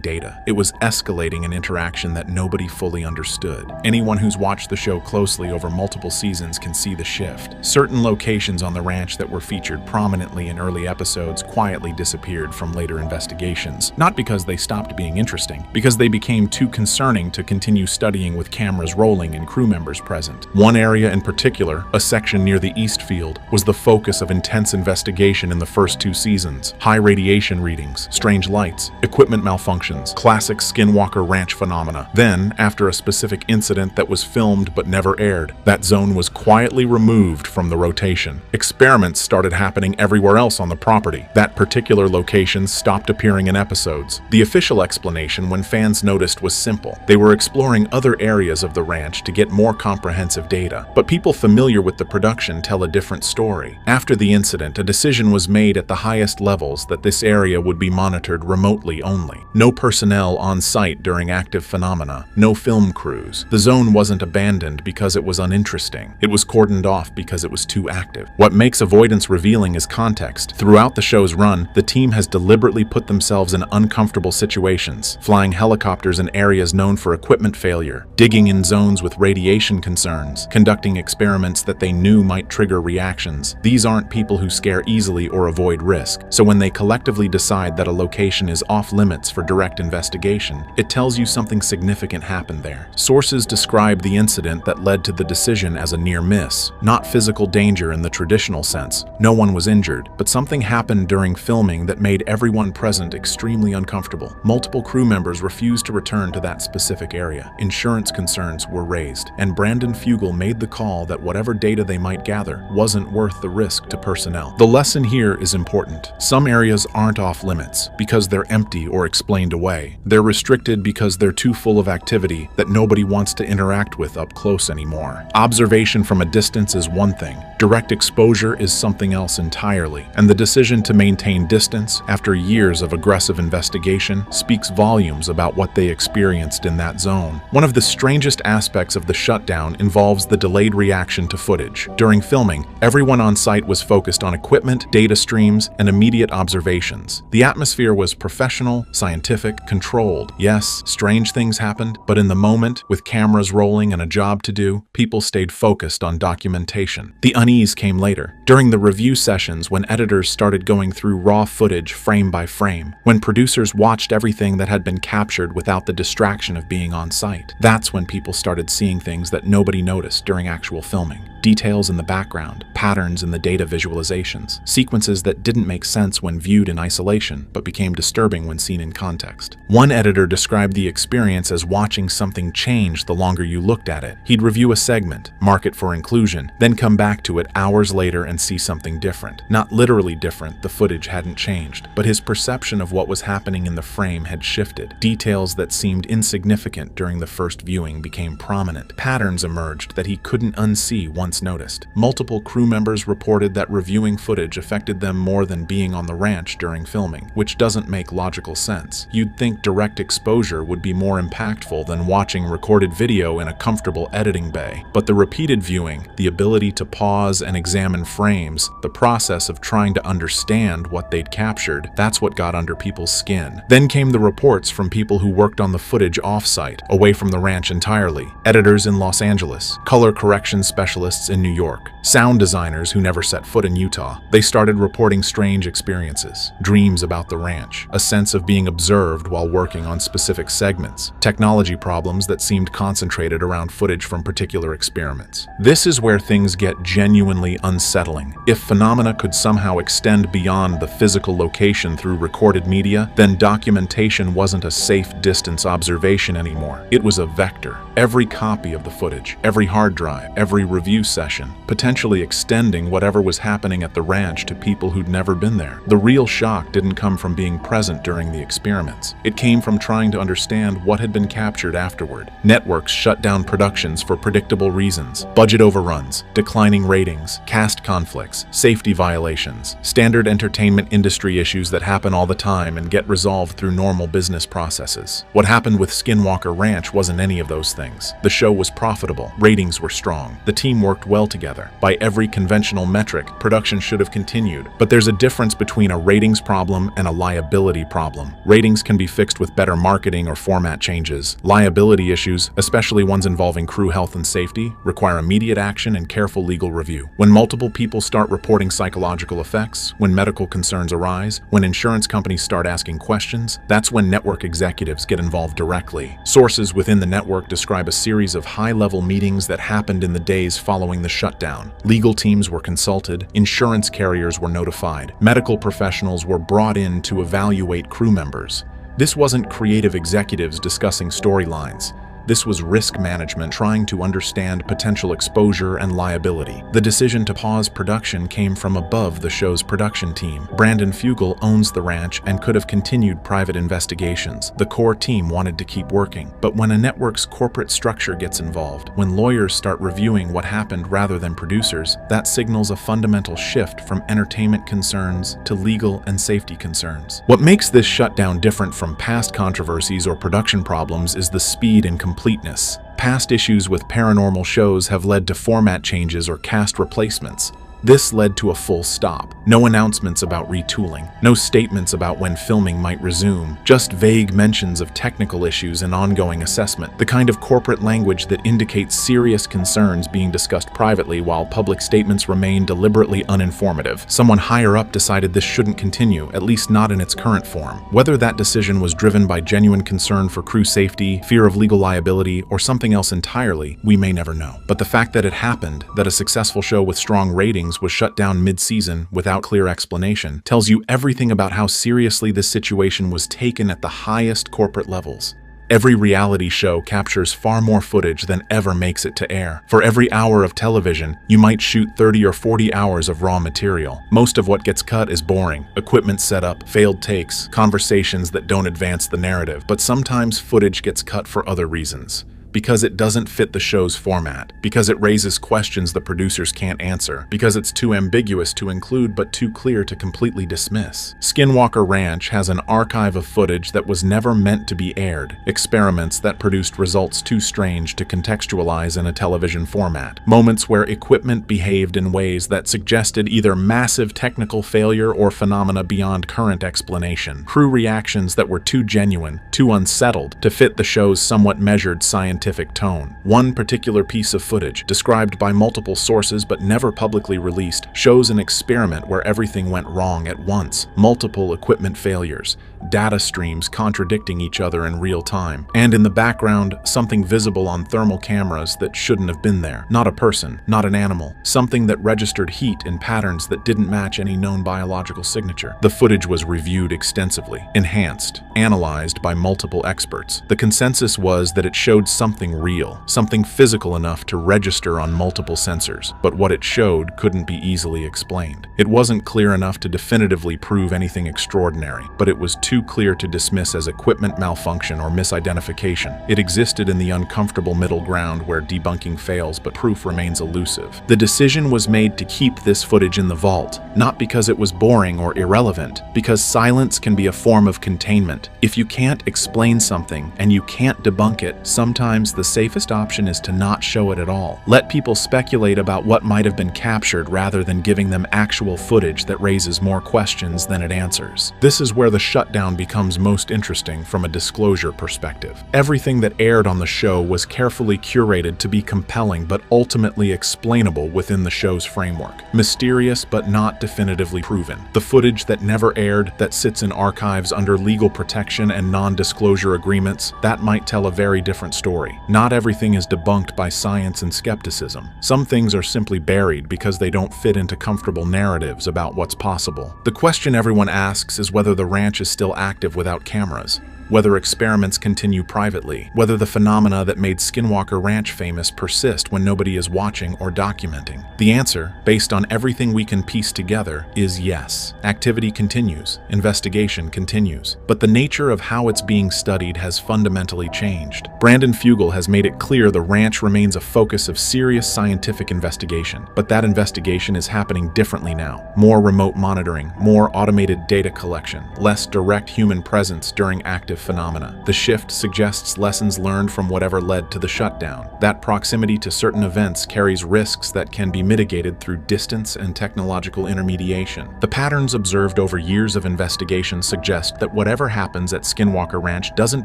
data. It was escalating an interaction that nobody fully understood. Anyone who's watched the show closely over multiple seasons can see the shift. Certain locations on the ranch that were featured prominently in early episodes quietly disappeared from later investigations, not because they stopped being interesting, because they became too concerning to continue studying with cameras rolling and crew members present. One area in particular, a section near the East Field, was the focus of intense investigation in the first 2 seasons. High radiation readings, strange lights, equipment malfunctions, classic Skinwalker Ranch phenomena. Then, after a specific incident that was filmed but never aired, that zone was quietly removed from the rotation. Experiments started happening everywhere else on the property. That particular location stopped appearing in episodes. The official explanation when fans noticed was simple. They were exploring other areas of the ranch to get more comprehensive data. But people familiar with the production tell a different story. After the incident, a decision was made at the highest levels that this area would be monitored remotely only. No personnel on site during active phenomena, no film crews. The zone wasn't abandoned because it was uninteresting. It was cordoned off because it was too active. What makes avoidance revealing is context. Throughout the show's run, the team has deliberately put themselves in uncomfortable situations, flying helicopters in areas known for equipment failure, digging in zones with radiation concerns, conducting experiments that they knew might trigger reactions. These aren't people who scare easily or avoid risk, so when they collectively decide that a location is off limits for direct investigation, it tells you something significant happened there. Sources describe the incident that led to the decision as a near miss, not physical danger in the traditional sense. No one was injured, but something happened during filming that made everyone present extremely uncomfortable. Multiple crew members refused to return to that specific area. Insurance concerns were raised, and Brandon Fugel made the call that whatever data they might gather wasn't worth the risk to personnel. The lesson here is important. Some areas aren't off limits because they're empty or explained away. They're restricted because they're too full of activity that nobody wants to interact with up close anymore. Observation from a distance is one thing. Direct exposure is something else entirely, and the decision to maintain distance after years of aggressive investigation speaks volumes about what they experienced in that zone. One of the strangest aspects of the shutdown involves the delayed reaction to footage. During filming, everyone on site was focused on equipment, data streams, and immediate observations. The atmosphere was professional, scientific, controlled. Yes, strange things happened, but in the moment, with cameras rolling and a job to do, people stayed focused on documentation. The unease came later, during the review sessions when editors started going through raw footage frame by frame, when producers watched everything that had been captured without the distraction of being on site. That's when people started seeing things that nobody noticed during actual filming. Details in the background, patterns in the data visualizations, sequences that didn't make sense when viewed in isolation, but became disturbing when seen in context. One editor described the experience as watching something change the longer you looked at it. He'd review a segment, mark it for inclusion, then come back to it hours later and see something different. Not literally different, the footage hadn't changed, but his perception of what was happening in the frame had shifted. Details that seemed insignificant during the first viewing became prominent. Patterns emerged that he couldn't unsee once noticed. Multiple crew members reported that reviewing footage affected them more than being on the ranch during filming, which doesn't make logical sense. You'd think direct exposure would be more impactful than watching recorded video in a comfortable editing bay. But the repeated viewing, the ability to pause and examine frames, the process of trying to understand what they'd captured, that's what got under people's skin. Then came the reports from people who worked on the footage off-site, away from the ranch entirely. Editors in Los Angeles, color correction specialists in New York, sound designers who never set foot in Utah. They started reporting strange experiences, dreams about the ranch, a sense of being observed while working on specific segments, technology problems that seemed concentrated around footage from particular experiments. This is where things get genuinely unsettling. If phenomena could somehow extend beyond the physical location through recorded media, then documentation wasn't a safe distance observation anymore. It was a vector. Every copy of the footage, every hard drive, every review session, potentially extending whatever was happening at the ranch to people who'd never been there. The real shock didn't come from being present during the experiments. It came from trying to understand what had been captured afterward. Networks shut down productions for predictable reasons. Budget overruns, declining ratings, cast conflicts, safety violations, standard entertainment industry issues that happen all the time and get resolved through normal business processes. What happened with Skinwalker Ranch wasn't any of those things. The show was profitable, ratings were strong, the team worked well together. By every conventional metric, production should have continued. But there's a difference between a ratings problem and a liability problem. Ratings can be fixed with better marketing or format changes. Liability issues, especially ones involving crew health and safety, require immediate action and careful legal review. When multiple people start reporting psychological effects, when medical concerns arise, when insurance companies start asking questions, that's when network executives get involved directly. Sources within the network describe a series of high-level meetings that happened in the days following the shutdown. Legal teams were consulted, insurance carriers were notified, medical professionals were brought in to evaluate crew members. This wasn't creative executives discussing storylines. This was risk management trying to understand potential exposure and liability. The decision to pause production came from above the show's production team. Brandon Fugal owns the ranch and could have continued private investigations. The core team wanted to keep working. But when a network's corporate structure gets involved, when lawyers start reviewing what happened rather than producers, that signals a fundamental shift from entertainment concerns to legal and safety concerns. What makes this shutdown different from past controversies or production problems is the speed and completeness. Past issues with paranormal shows have led to format changes or cast replacements. This led to a full stop. No announcements about retooling, no statements about when filming might resume, just vague mentions of technical issues and ongoing assessment, the kind of corporate language that indicates serious concerns being discussed privately while public statements remain deliberately uninformative. Someone higher up decided this shouldn't continue, at least not in its current form. Whether that decision was driven by genuine concern for crew safety, fear of legal liability, or something else entirely, we may never know. But the fact that it happened, that a successful show with strong ratings was shut down mid-season without clear explanation, tells you everything about how seriously this situation was taken at the highest corporate levels. Every reality show captures far more footage than ever makes it to air. For every hour of television, you might shoot 30 or 40 hours of raw material. Most of what gets cut is boring. Equipment setup, failed takes, conversations that don't advance the narrative. But sometimes footage gets cut for other reasons. Because it doesn't fit the show's format, because it raises questions the producers can't answer, because it's too ambiguous to include but too clear to completely dismiss. Skinwalker Ranch has an archive of footage that was never meant to be aired, experiments that produced results too strange to contextualize in a television format, moments where equipment behaved in ways that suggested either massive technical failure or phenomena beyond current explanation, crew reactions that were too genuine, too unsettled to fit the show's somewhat measured scientific tone. One particular piece of footage, described by multiple sources but never publicly released, shows an experiment where everything went wrong at once. Multiple equipment failures, data streams contradicting each other in real time, and in the background, something visible on thermal cameras that shouldn't have been there. Not a person, not an animal, something that registered heat in patterns that didn't match any known biological signature. The footage was reviewed extensively, enhanced, analyzed by multiple experts. The consensus was that it showed something real, something physical enough to register on multiple sensors, but what it showed couldn't be easily explained. It wasn't clear enough to definitively prove anything extraordinary, but it was too clear to dismiss as equipment malfunction or misidentification. It existed in the uncomfortable middle ground where debunking fails but proof remains elusive. The decision was made to keep this footage in the vault, not because it was boring or irrelevant, because silence can be a form of containment. If you can't explain something and you can't debunk it, sometimes the safest option is to not show it at all. Let people speculate about what might have been captured rather than giving them actual footage that raises more questions than it answers. This is where the shutdown becomes most interesting from a disclosure perspective. Everything that aired on the show was carefully curated to be compelling but ultimately explainable within the show's framework. Mysterious but not definitively proven. The footage that never aired, that sits in archives under legal protection and non-disclosure agreements, that might tell a very different story. Not everything is debunked by science and skepticism. Some things are simply buried because they don't fit into comfortable narratives about what's possible. The question everyone asks is whether the ranch is still active without cameras, whether experiments continue privately, whether the phenomena that made Skinwalker Ranch famous persist when nobody is watching or documenting. The answer, based on everything we can piece together, is yes. Activity continues, investigation continues, but the nature of how it's being studied has fundamentally changed. Brandon Fugal has made it clear the ranch remains a focus of serious scientific investigation, but that investigation is happening differently now. More remote monitoring, more automated data collection, less direct human presence during active phenomena. The shift suggests lessons learned from whatever led to the shutdown. That proximity to certain events carries risks that can be mitigated through distance and technological intermediation. The patterns observed over years of investigation suggest that whatever happens at Skinwalker Ranch doesn't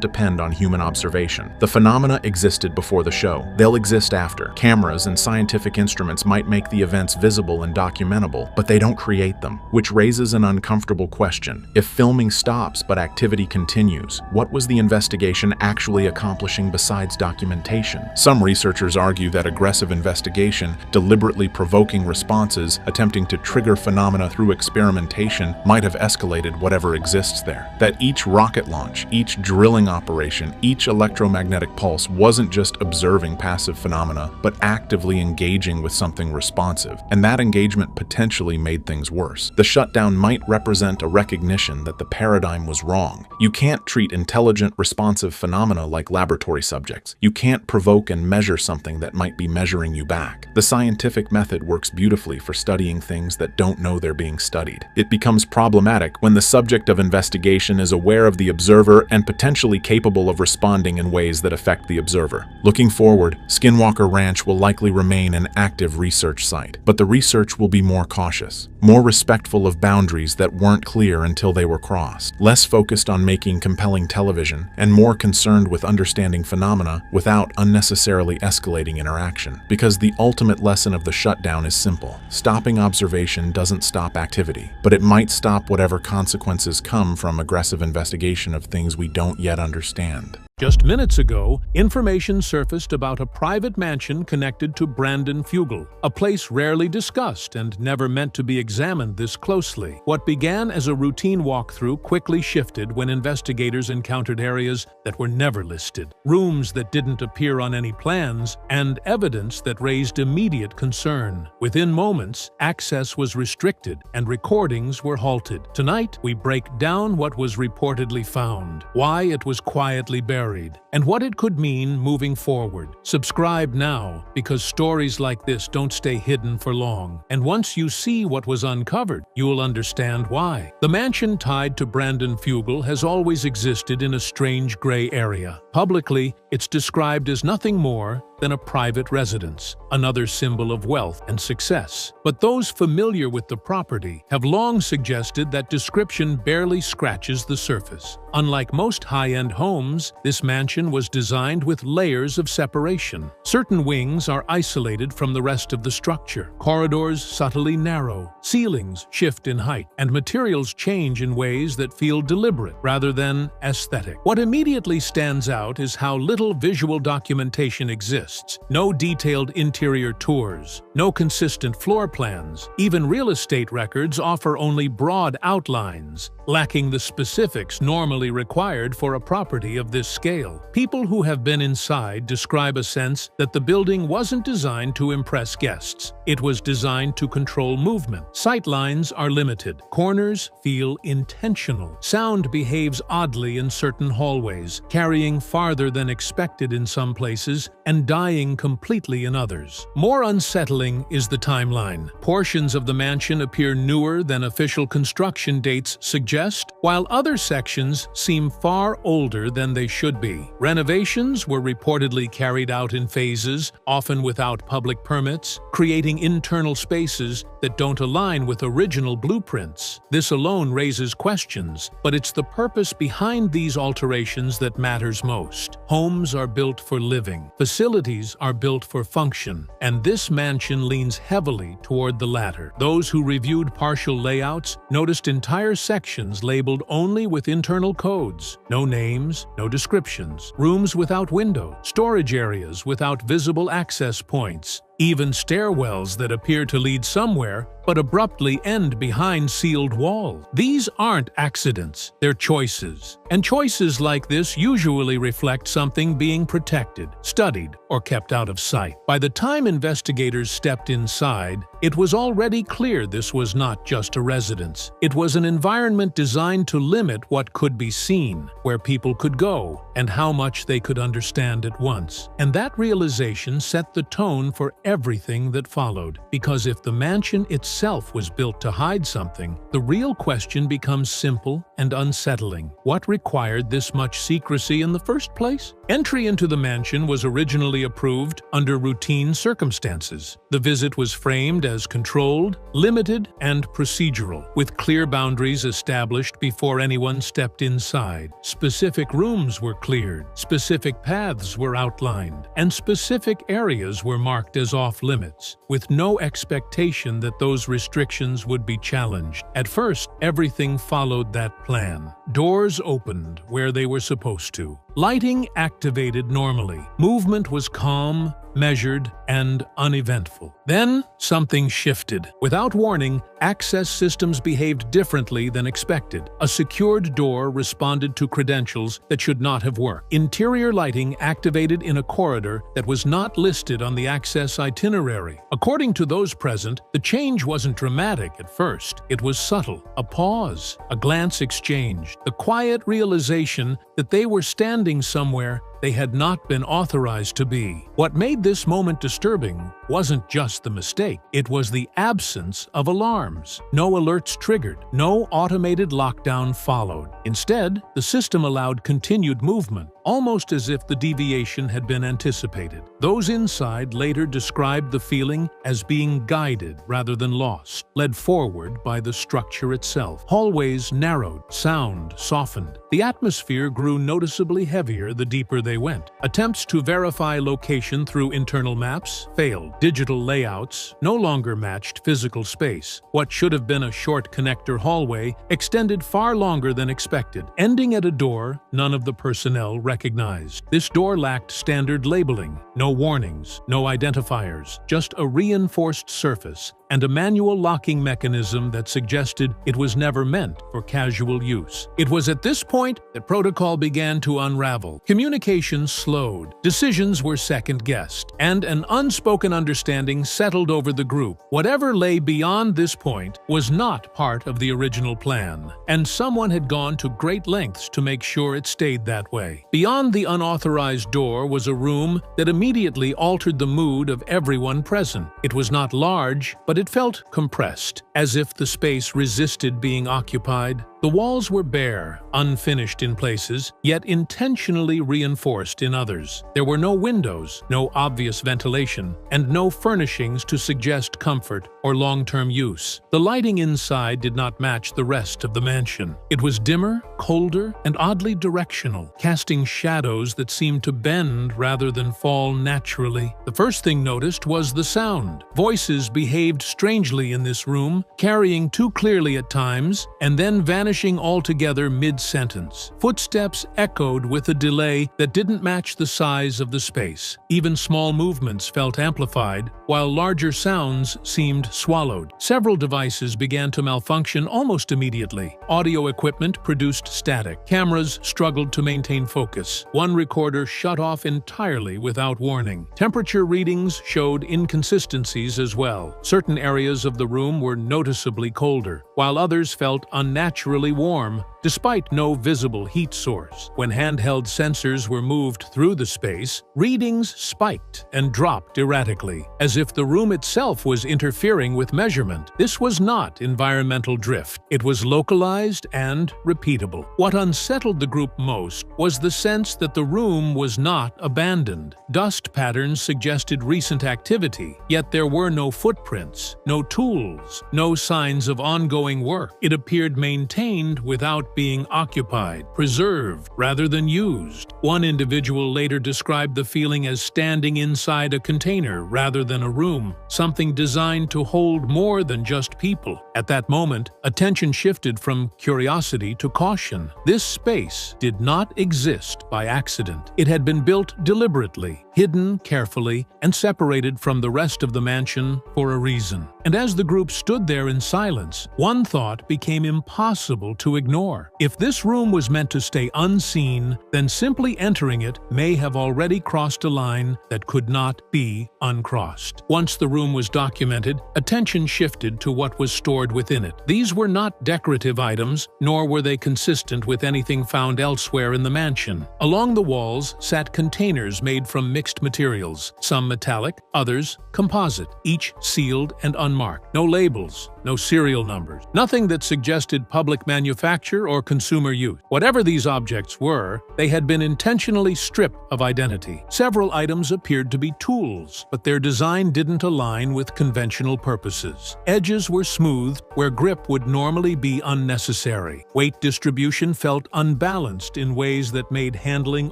depend on human observation. The phenomena existed before the show. They'll exist after. Cameras and scientific instruments might make the events visible and documentable, but they don't create them, which raises an uncomfortable question. If filming stops but activity continues, what was the investigation actually accomplishing besides documentation? Some researchers argue that aggressive investigation, deliberately provoking responses, attempting to trigger phenomena through experimentation, might have escalated whatever exists there. That each rocket launch, each drilling operation, each electromagnetic pulse wasn't just observing passive phenomena, but actively engaging with something responsive, and that engagement potentially made things worse. The shutdown might represent a recognition that the paradigm was wrong. You can't treat intelligent, responsive phenomena like laboratory subjects. You can't provoke and measure something that might be measuring you back. The scientific method works beautifully for studying things that don't know they're being studied. It becomes problematic when the subject of investigation is aware of the observer and potentially capable of responding in ways that affect the observer. Looking forward, Skinwalker Ranch will likely remain an active research site, but the research will be more cautious, more respectful of boundaries that weren't clear until they were crossed, less focused on making compelling television, and more concerned with understanding phenomena without unnecessarily escalating interaction. Because the ultimate lesson of the shutdown is simple: stopping observation doesn't stop activity, but it might stop whatever consequences come from aggressive investigation of things we don't yet understand. Just minutes ago, information surfaced about a private mansion connected to Brandon Fugel, a place rarely discussed and never meant to be examined this closely. What began as a routine walkthrough quickly shifted when investigators encountered areas that were never listed, rooms that didn't appear on any plans, and evidence that raised immediate concern. Within moments, access was restricted and recordings were halted. Tonight, we break down what was reportedly found, why it was quietly buried, and what it could mean moving forward. Subscribe now, because stories like this don't stay hidden for long. And once you see what was uncovered, you will understand why. The mansion tied to Brandon Fugel has always existed in a strange gray area. Publicly, it's described as nothing more than a private residence, another symbol of wealth and success. But those familiar with the property have long suggested that description barely scratches the surface. Unlike most high-end homes, this mansion was designed with layers of separation. Certain wings are isolated from the rest of the structure. Corridors subtly narrow, ceilings shift in height, and materials change in ways that feel deliberate rather than aesthetic. What immediately stands out is how little visual documentation exists. No detailed interior tours, no consistent floor plans. Even real estate records offer only broad outlines, lacking the specifics normally required for a property of this scale. People who have been inside describe a sense that the building wasn't designed to impress guests. It was designed to control movement. Sightlines are limited. Corners feel intentional. Sound behaves oddly in certain hallways, carrying farther than expected in some places and dying completely in others. More unsettling is the timeline. Portions of the mansion appear newer than official construction dates suggest, while other sections seem far older than they should be. Renovations were reportedly carried out in phases, often without public permits, creating internal spaces that don't align with original blueprints. This alone raises questions, but it's the purpose behind these alterations that matters most. Homes are built for living. Facilities are built for function, and this mansion leans heavily toward the latter. Those who reviewed partial layouts noticed entire sections labeled only with internal codes. No names, no descriptions. Rooms without window. Storage areas without visible access points. Even stairwells that appear to lead somewhere but abruptly end behind sealed walls. These aren't accidents, they're choices. And choices like this usually reflect something being protected, studied, or kept out of sight. By the time investigators stepped inside, it was already clear this was not just a residence. It was an environment designed to limit what could be seen, where people could go, and how much they could understand at once. And that realization set the tone for everything that followed. Because if the mansion itself was built to hide something, the real question becomes simple and unsettling. What required this much secrecy in the first place? Entry into the mansion was originally approved under routine circumstances. The visit was framed as controlled, limited, and procedural, with clear boundaries established before anyone stepped inside. Specific rooms were cleared, specific paths were outlined, and specific areas were marked as was off-limits, with no expectation that those restrictions would be challenged. At first, everything followed that plan. Doors opened where they were supposed to. Lighting activated normally. Movement was calm, measured, and uneventful. Then, something shifted. Without warning, access systems behaved differently than expected. A secured door responded to credentials that should not have worked. Interior lighting activated in a corridor that was not listed on the access itinerary. According to those present, the change wasn't dramatic at first. It was subtle. A pause, a glance exchanged, the quiet realization that they were standing somewhere they had not been authorized to be. What made this moment disturbing wasn't just the mistake, it was the absence of alarms. No alerts triggered, no automated lockdown followed. Instead, the system allowed continued movement, almost as if the deviation had been anticipated. Those inside later described the feeling as being guided rather than lost, led forward by the structure itself. Hallways narrowed, sound softened. The atmosphere grew noticeably heavier the deeper they went. Attempts to verify location through internal maps failed. Digital layouts no longer matched physical space. What should have been a short connector hallway extended far longer than expected, ending at a door none of the personnel recognized. This door lacked standard labeling, no warnings, no identifiers, just a reinforced surface and a manual locking mechanism that suggested it was never meant for casual use. It was at this point that protocol began to unravel. Communication slowed, decisions were second-guessed, and an unspoken understanding settled over the group. Whatever lay beyond this point was not part of the original plan, and someone had gone to great lengths to make sure it stayed that way. Beyond the unauthorized door was a room that immediately altered the mood of everyone present. It was not large, but it felt compressed, as if the space resisted being occupied. The walls were bare, unfinished in places, yet intentionally reinforced in others. There were no windows, no obvious ventilation, and no furnishings to suggest comfort or long-term use. The lighting inside did not match the rest of the mansion. It was dimmer, colder, and oddly directional, casting shadows that seemed to bend rather than fall naturally. The first thing noticed was the sound. Voices behaved strangely in this room, carrying too clearly at times, and then vanishing altogether mid-sentence. Footsteps echoed with a delay that didn't match the size of the space. Even small movements felt amplified, while larger sounds seemed swallowed. Several devices began to malfunction almost immediately. Audio equipment produced static. Cameras struggled to maintain focus. One recorder shut off entirely without warning. Temperature readings showed inconsistencies as well. Certain areas of the room were noticeably colder, while others felt unnaturally warm, despite no visible heat source. When handheld sensors were moved through the space, readings spiked and dropped erratically, as if the room itself was interfering with measurement. This was not environmental drift. It was localized and repeatable. What unsettled the group most was the sense that the room was not abandoned. Dust patterns suggested recent activity, yet there were no footprints, no tools, no signs of ongoing work. It appeared maintained without being occupied, preserved rather than used. One individual later described the feeling as standing inside a container rather than a room, something designed to hold more than just people. At that moment, attention shifted from curiosity to caution. This space did not exist by accident. It had been built deliberately, hidden carefully, and separated from the rest of the mansion for a reason. And as the group stood there in silence, one thought became impossible to ignore. If this room was meant to stay unseen, then simply entering it may have already crossed a line that could not be uncrossed. Once the room was documented, attention shifted to what was stored within it. These were not decorative items, nor were they consistent with anything found elsewhere in the mansion. Along the walls sat containers made from mixed materials, some metallic, others composite, each sealed and unmarked. No labels, no serial numbers, nothing that suggested public manufacture or consumer use. Whatever these objects were, they had been intentionally stripped of identity. Several items appeared to be tools, but their design didn't align with conventional purposes. Edges were smoothed where grip would normally be unnecessary. Weight distribution felt unbalanced in ways that made handling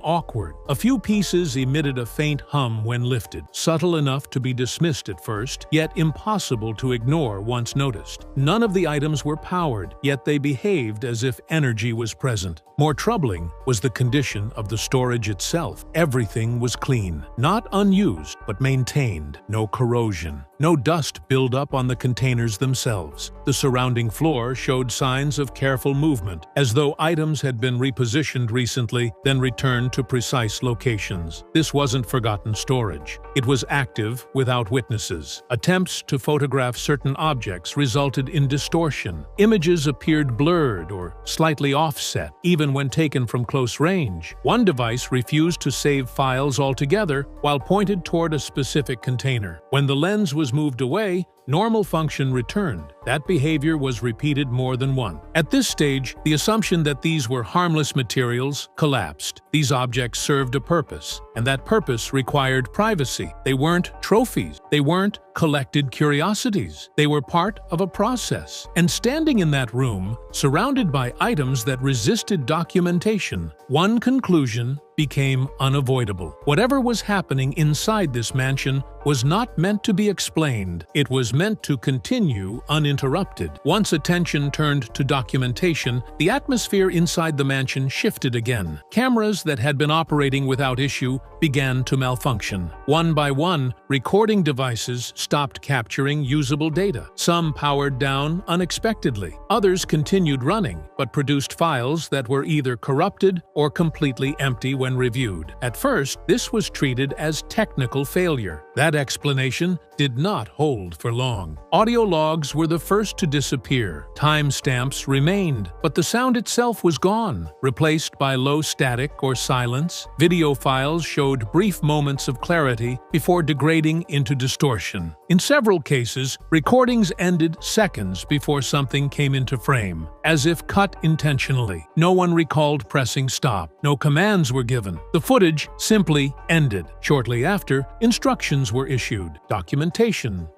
awkward. A few pieces emitted a faint hum when lifted, subtle enough to be dismissed at first, yet impossible to ignore once noticed. None of the items were powered, yet they behaved as if energy was present. More troubling was the condition of the storage itself. Everything was clean, not unused, but maintained. No corrosion, no dust buildup on the containers themselves. The surrounding floor showed signs of careful movement, as though items had been repositioned recently, then returned to precise locations. This wasn't forgotten storage. It was active without witnesses. Attempts to photograph certain objects resulted in distortion. Images appeared blurred or slightly offset, even when taken from close range. One device refused to save files altogether while pointed toward a specific container. When the lens was moved away, normal function returned. That behavior was repeated more than once. At this stage, the assumption that these were harmless materials collapsed. These objects served a purpose, and that purpose required privacy. They weren't trophies. They weren't collected curiosities. They were part of a process. And standing in that room, surrounded by items that resisted documentation, one conclusion became unavoidable. Whatever was happening inside this mansion was not meant to be explained. It was meant to continue uninterrupted. Once attention turned to documentation, the atmosphere inside the mansion shifted again. Cameras that had been operating without issue began to malfunction. One by one, recording devices stopped capturing usable data. Some powered down unexpectedly. Others continued running, but produced files that were either corrupted or completely empty when reviewed. At first, this was treated as technical failure. That explanation did not hold for long. Audio logs were the first to disappear. Timestamps remained, but the sound itself was gone, replaced by low static or silence. Video files showed brief moments of clarity before degrading into distortion. In several cases, recordings ended seconds before something came into frame, as if cut intentionally. No one recalled pressing stop. No commands were given. The footage simply ended. Shortly after, instructions were issued. Documentation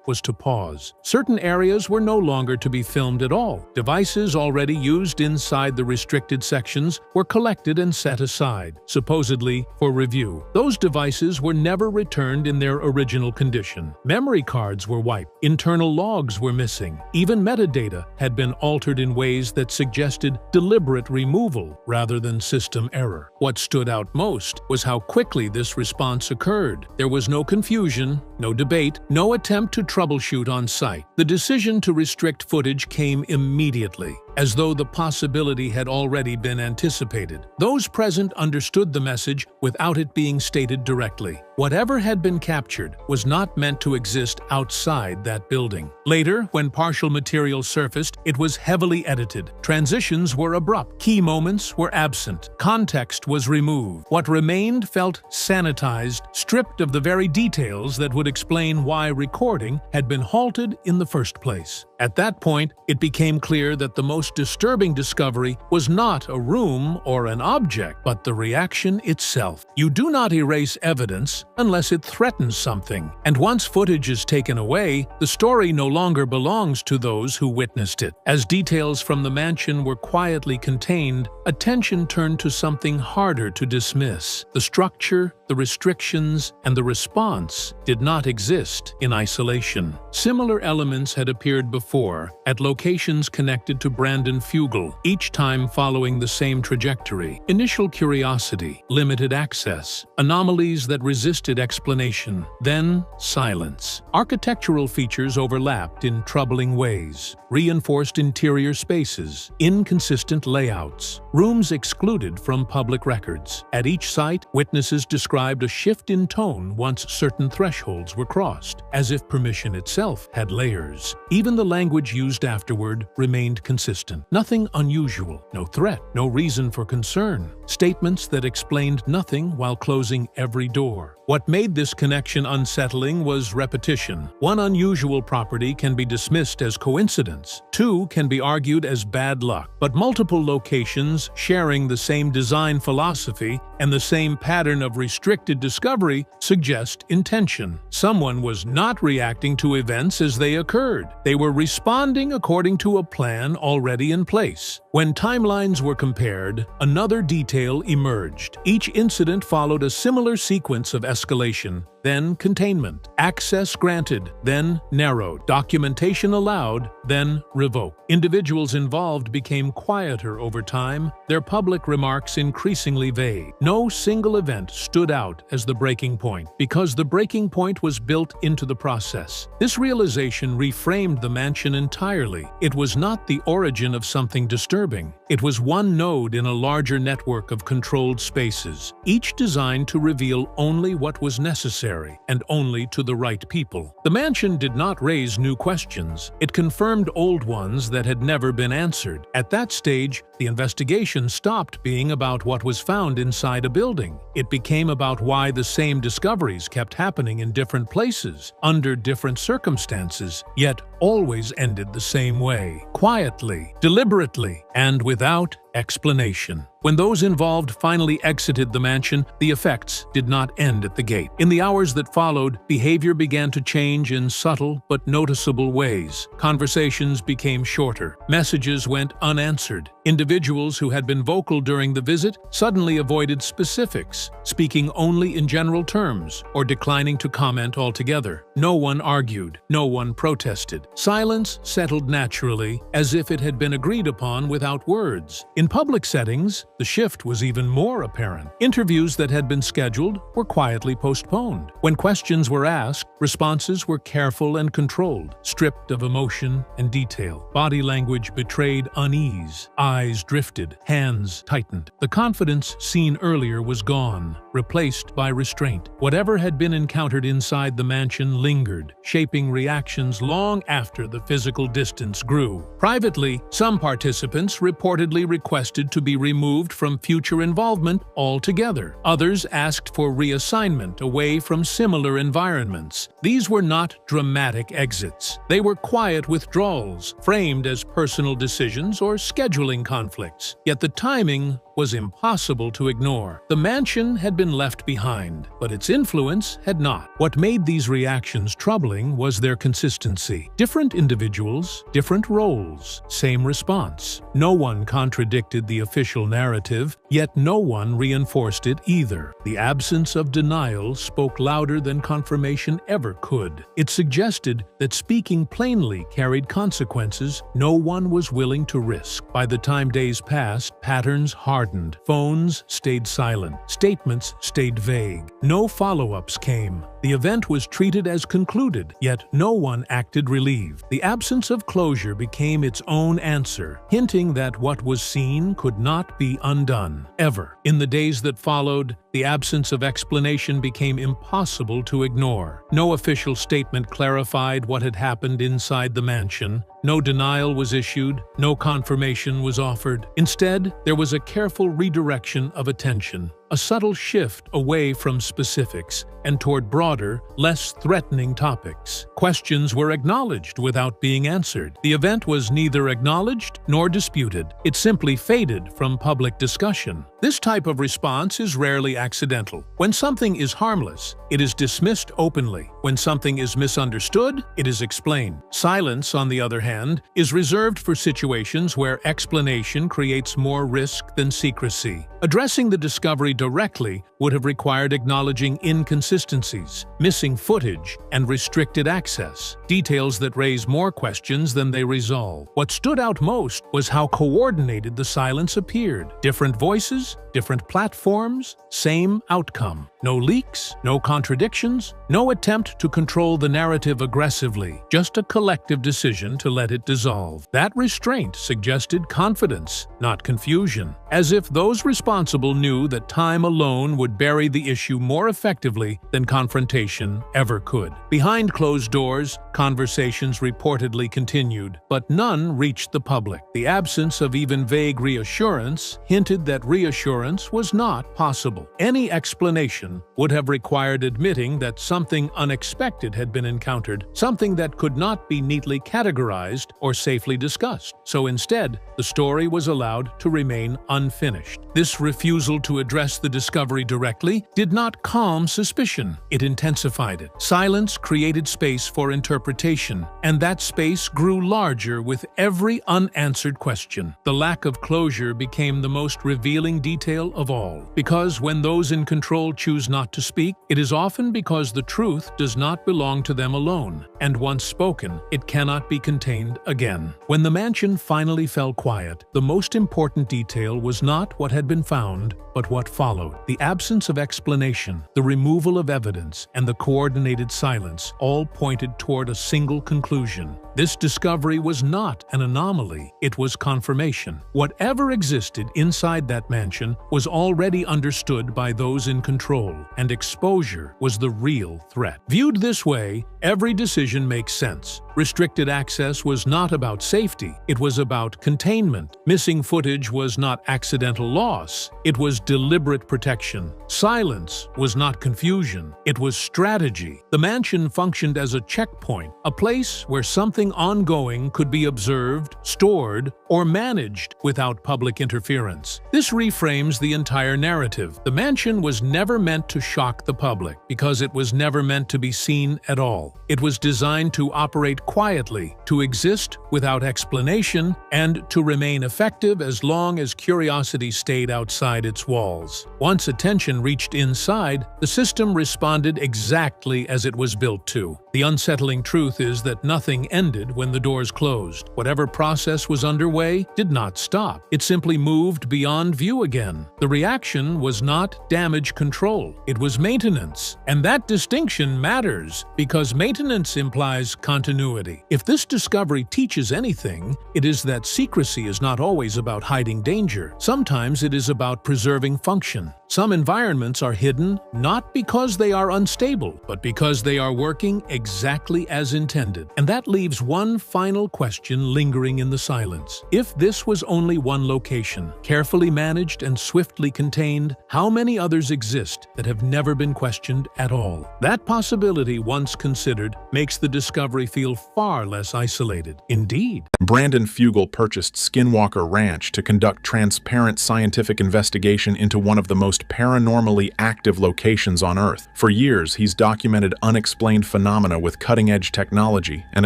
was to pause. Certain areas were no longer to be filmed at all. Devices already used inside the restricted sections were collected and set aside, supposedly for review. Those devices were never returned in their original condition. Memory cards were wiped. Internal logs were missing. Even metadata had been altered in ways that suggested deliberate removal rather than system error. What stood out most was how quickly this response occurred. There was no confusion, no debate, no attempt to troubleshoot on site. The decision to restrict footage came immediately, as though the possibility had already been anticipated. Those present understood the message without it being stated directly. Whatever had been captured was not meant to exist outside that building. Later, when partial material surfaced, it was heavily edited. Transitions were abrupt. Key moments were absent. Context was removed. What remained felt sanitized, stripped of the very details that would explain why recording had been halted in the first place. At that point, it became clear that the most disturbing discovery was not a room or an object, but the reaction itself. You do not erase evidence unless it threatens something, and once footage is taken away, the story no longer belongs to those who witnessed it. As details from the mansion were quietly contained, attention turned to something harder to dismiss. The structure, the restrictions, and the response did not exist in isolation. Similar elements had appeared before, at locations connected to Brandon Fugel, each time following the same trajectory. Initial curiosity, limited access, anomalies that resisted explanation, then silence. Architectural features overlapped in troubling ways, reinforced interior spaces, inconsistent layouts, rooms excluded from public records. At each site, witnesses described a shift in tone once certain thresholds were crossed, as if permission itself had layers. Even the language used afterward remained consistent. consistent. Nothing unusual, no threat, no reason for concern. Statements that explained nothing while closing every door. What made this connection unsettling was repetition. One unusual property can be dismissed as coincidence. Two can be argued as bad luck. But multiple locations sharing the same design philosophy and the same pattern of restricted discovery suggest intention. Someone was not reacting to events as they occurred. They were responding according to a plan already in place. When timelines were compared, another detail emerged. Each incident followed a similar sequence of escalation, then containment, access granted, then narrowed, documentation allowed, then revoked. Individuals involved became quieter over time, their public remarks increasingly vague. No single event stood out as the breaking point, because the breaking point was built into the process. This realization reframed the mansion entirely. It was not the origin of something disturbing. It was one node in a larger network of controlled spaces, each designed to reveal only what was necessary, and only to the right people. The mansion did not raise new questions. It confirmed old ones that had never been answered. At that stage, the investigation stopped being about what was found inside a building. It became about why the same discoveries kept happening in different places, under different circumstances, yet always ended the same way, quietly, deliberately, and without explanation. When those involved finally exited the mansion, the effects did not end at the gate. In the hours that followed, behavior began to change in subtle but noticeable ways. Conversations became shorter. Messages went unanswered. Individuals who had been vocal during the visit suddenly avoided specifics, speaking only in general terms or declining to comment altogether. No one argued. No one protested. Silence settled naturally, as if it had been agreed upon without words. In public settings, the shift was even more apparent. Interviews that had been scheduled were quietly postponed. When questions were asked, responses were careful and controlled, stripped of emotion and detail. Body language betrayed unease. Eyes drifted. Hands tightened. The confidence seen earlier was gone, replaced by restraint. Whatever had been encountered inside the mansion lingered, shaping reactions long after the physical distance grew. Privately, some participants reportedly requested to be removed from future involvement altogether. Others asked for reassignment away from similar environments. These were not dramatic exits. They were quiet withdrawals, framed as personal decisions or scheduling conflicts. Yet the timing was impossible to ignore. The mansion had been left behind, but its influence had not. What made these reactions troubling was their consistency. Different individuals, different roles, same response. No one contradicted the official narrative, yet no one reinforced it either. The absence of denial spoke louder than confirmation ever could. It suggested that speaking plainly carried consequences no one was willing to risk. By the time days passed, patterns hardened. Phones stayed silent. Statements stayed vague. No follow-ups came. The event was treated as concluded, yet no one acted relieved. The absence of closure became its own answer, hinting that what was seen could not be undone, ever. In the days that followed, the absence of explanation became impossible to ignore. No official statement clarified what had happened inside the mansion. No denial was issued. No confirmation was offered. Instead, there was a careful redirection of attention, a subtle shift away from specifics and toward broader, less threatening topics. Questions were acknowledged without being answered. The event was neither acknowledged nor disputed. It simply faded from public discussion. This type of response is rarely accidental. When something is harmless, it is dismissed openly. When something is misunderstood, it is explained. Silence, on the other hand, is reserved for situations where explanation creates more risk than secrecy. Addressing the discovery directly would have required acknowledging inconsistencies, missing footage, and restricted access, details that raise more questions than they resolve. What stood out most was how coordinated the silence appeared. Different voices, different platforms, same outcome. No leaks, no contradictions, no attempt to control the narrative aggressively, just a collective decision to let it dissolve. That restraint suggested confidence, not confusion. as if those responsible knew that time alone would bury the issue more effectively than confrontation ever could. Behind closed doors, conversations reportedly continued, but none reached the public. The absence of even vague reassurance hinted that reassurance was not possible. Any explanation would have required admitting that something unexpected had been encountered, something that could not be neatly categorized or safely discussed. So instead, the story was allowed to remain unfinished. This refusal to address the discovery directly did not calm suspicion, it intensified it. Silence created space for interpretation, and that space grew larger with every unanswered question. The lack of closure became the most revealing detail of all. Because when those in control choose not to speak, it is often because the truth does not belong to them alone, and once spoken, it cannot be contained again. When the mansion finally fell quiet, the most important detail was not what had been found, but what followed. The absence of explanation, the removal of evidence, and the coordinated silence all pointed toward a single conclusion. This discovery was not an anomaly, it was confirmation. Whatever existed inside that mansion was already understood by those in control, and exposure was the real threat. Viewed this way, every decision makes sense. Restricted access was not about safety, it was about containment. Missing footage was not accidental loss, it was deliberate protection. Silence was not confusion, it was strategy. The mansion functioned as a checkpoint, a place where something ongoing could be observed, stored, or managed without public interference. This reframes the entire narrative. The mansion was never meant to shock the public, because it was never meant to be seen at all. It was designed to operate quietly, to exist without explanation, and to remain effective as long as curiosity stayed outside its walls. Once attention reached inside, the system responded exactly as it was built to. The unsettling truth is that nothing ended when the doors closed. Whatever process was underway did not stop. It simply moved beyond view again. The reaction was not damage control, it was maintenance. And that distinction matters, because maintenance implies continuity. If this discovery teaches anything, it is that secrecy is not always about hiding danger. Sometimes it is about preserving function. Some environments are hidden not because they are unstable, but because they are working exactly as intended. And that leaves one final question lingering in the silence. If this was only one location, carefully managed and swiftly contained, how many others exist that have never been questioned at all? That possibility, once considered, makes the discovery feel far less isolated. Indeed. Brandon Fugal purchased Skinwalker Ranch to conduct transparent scientific investigation into one of the most paranormally active locations on Earth. For years, he's documented unexplained phenomena with cutting-edge technology and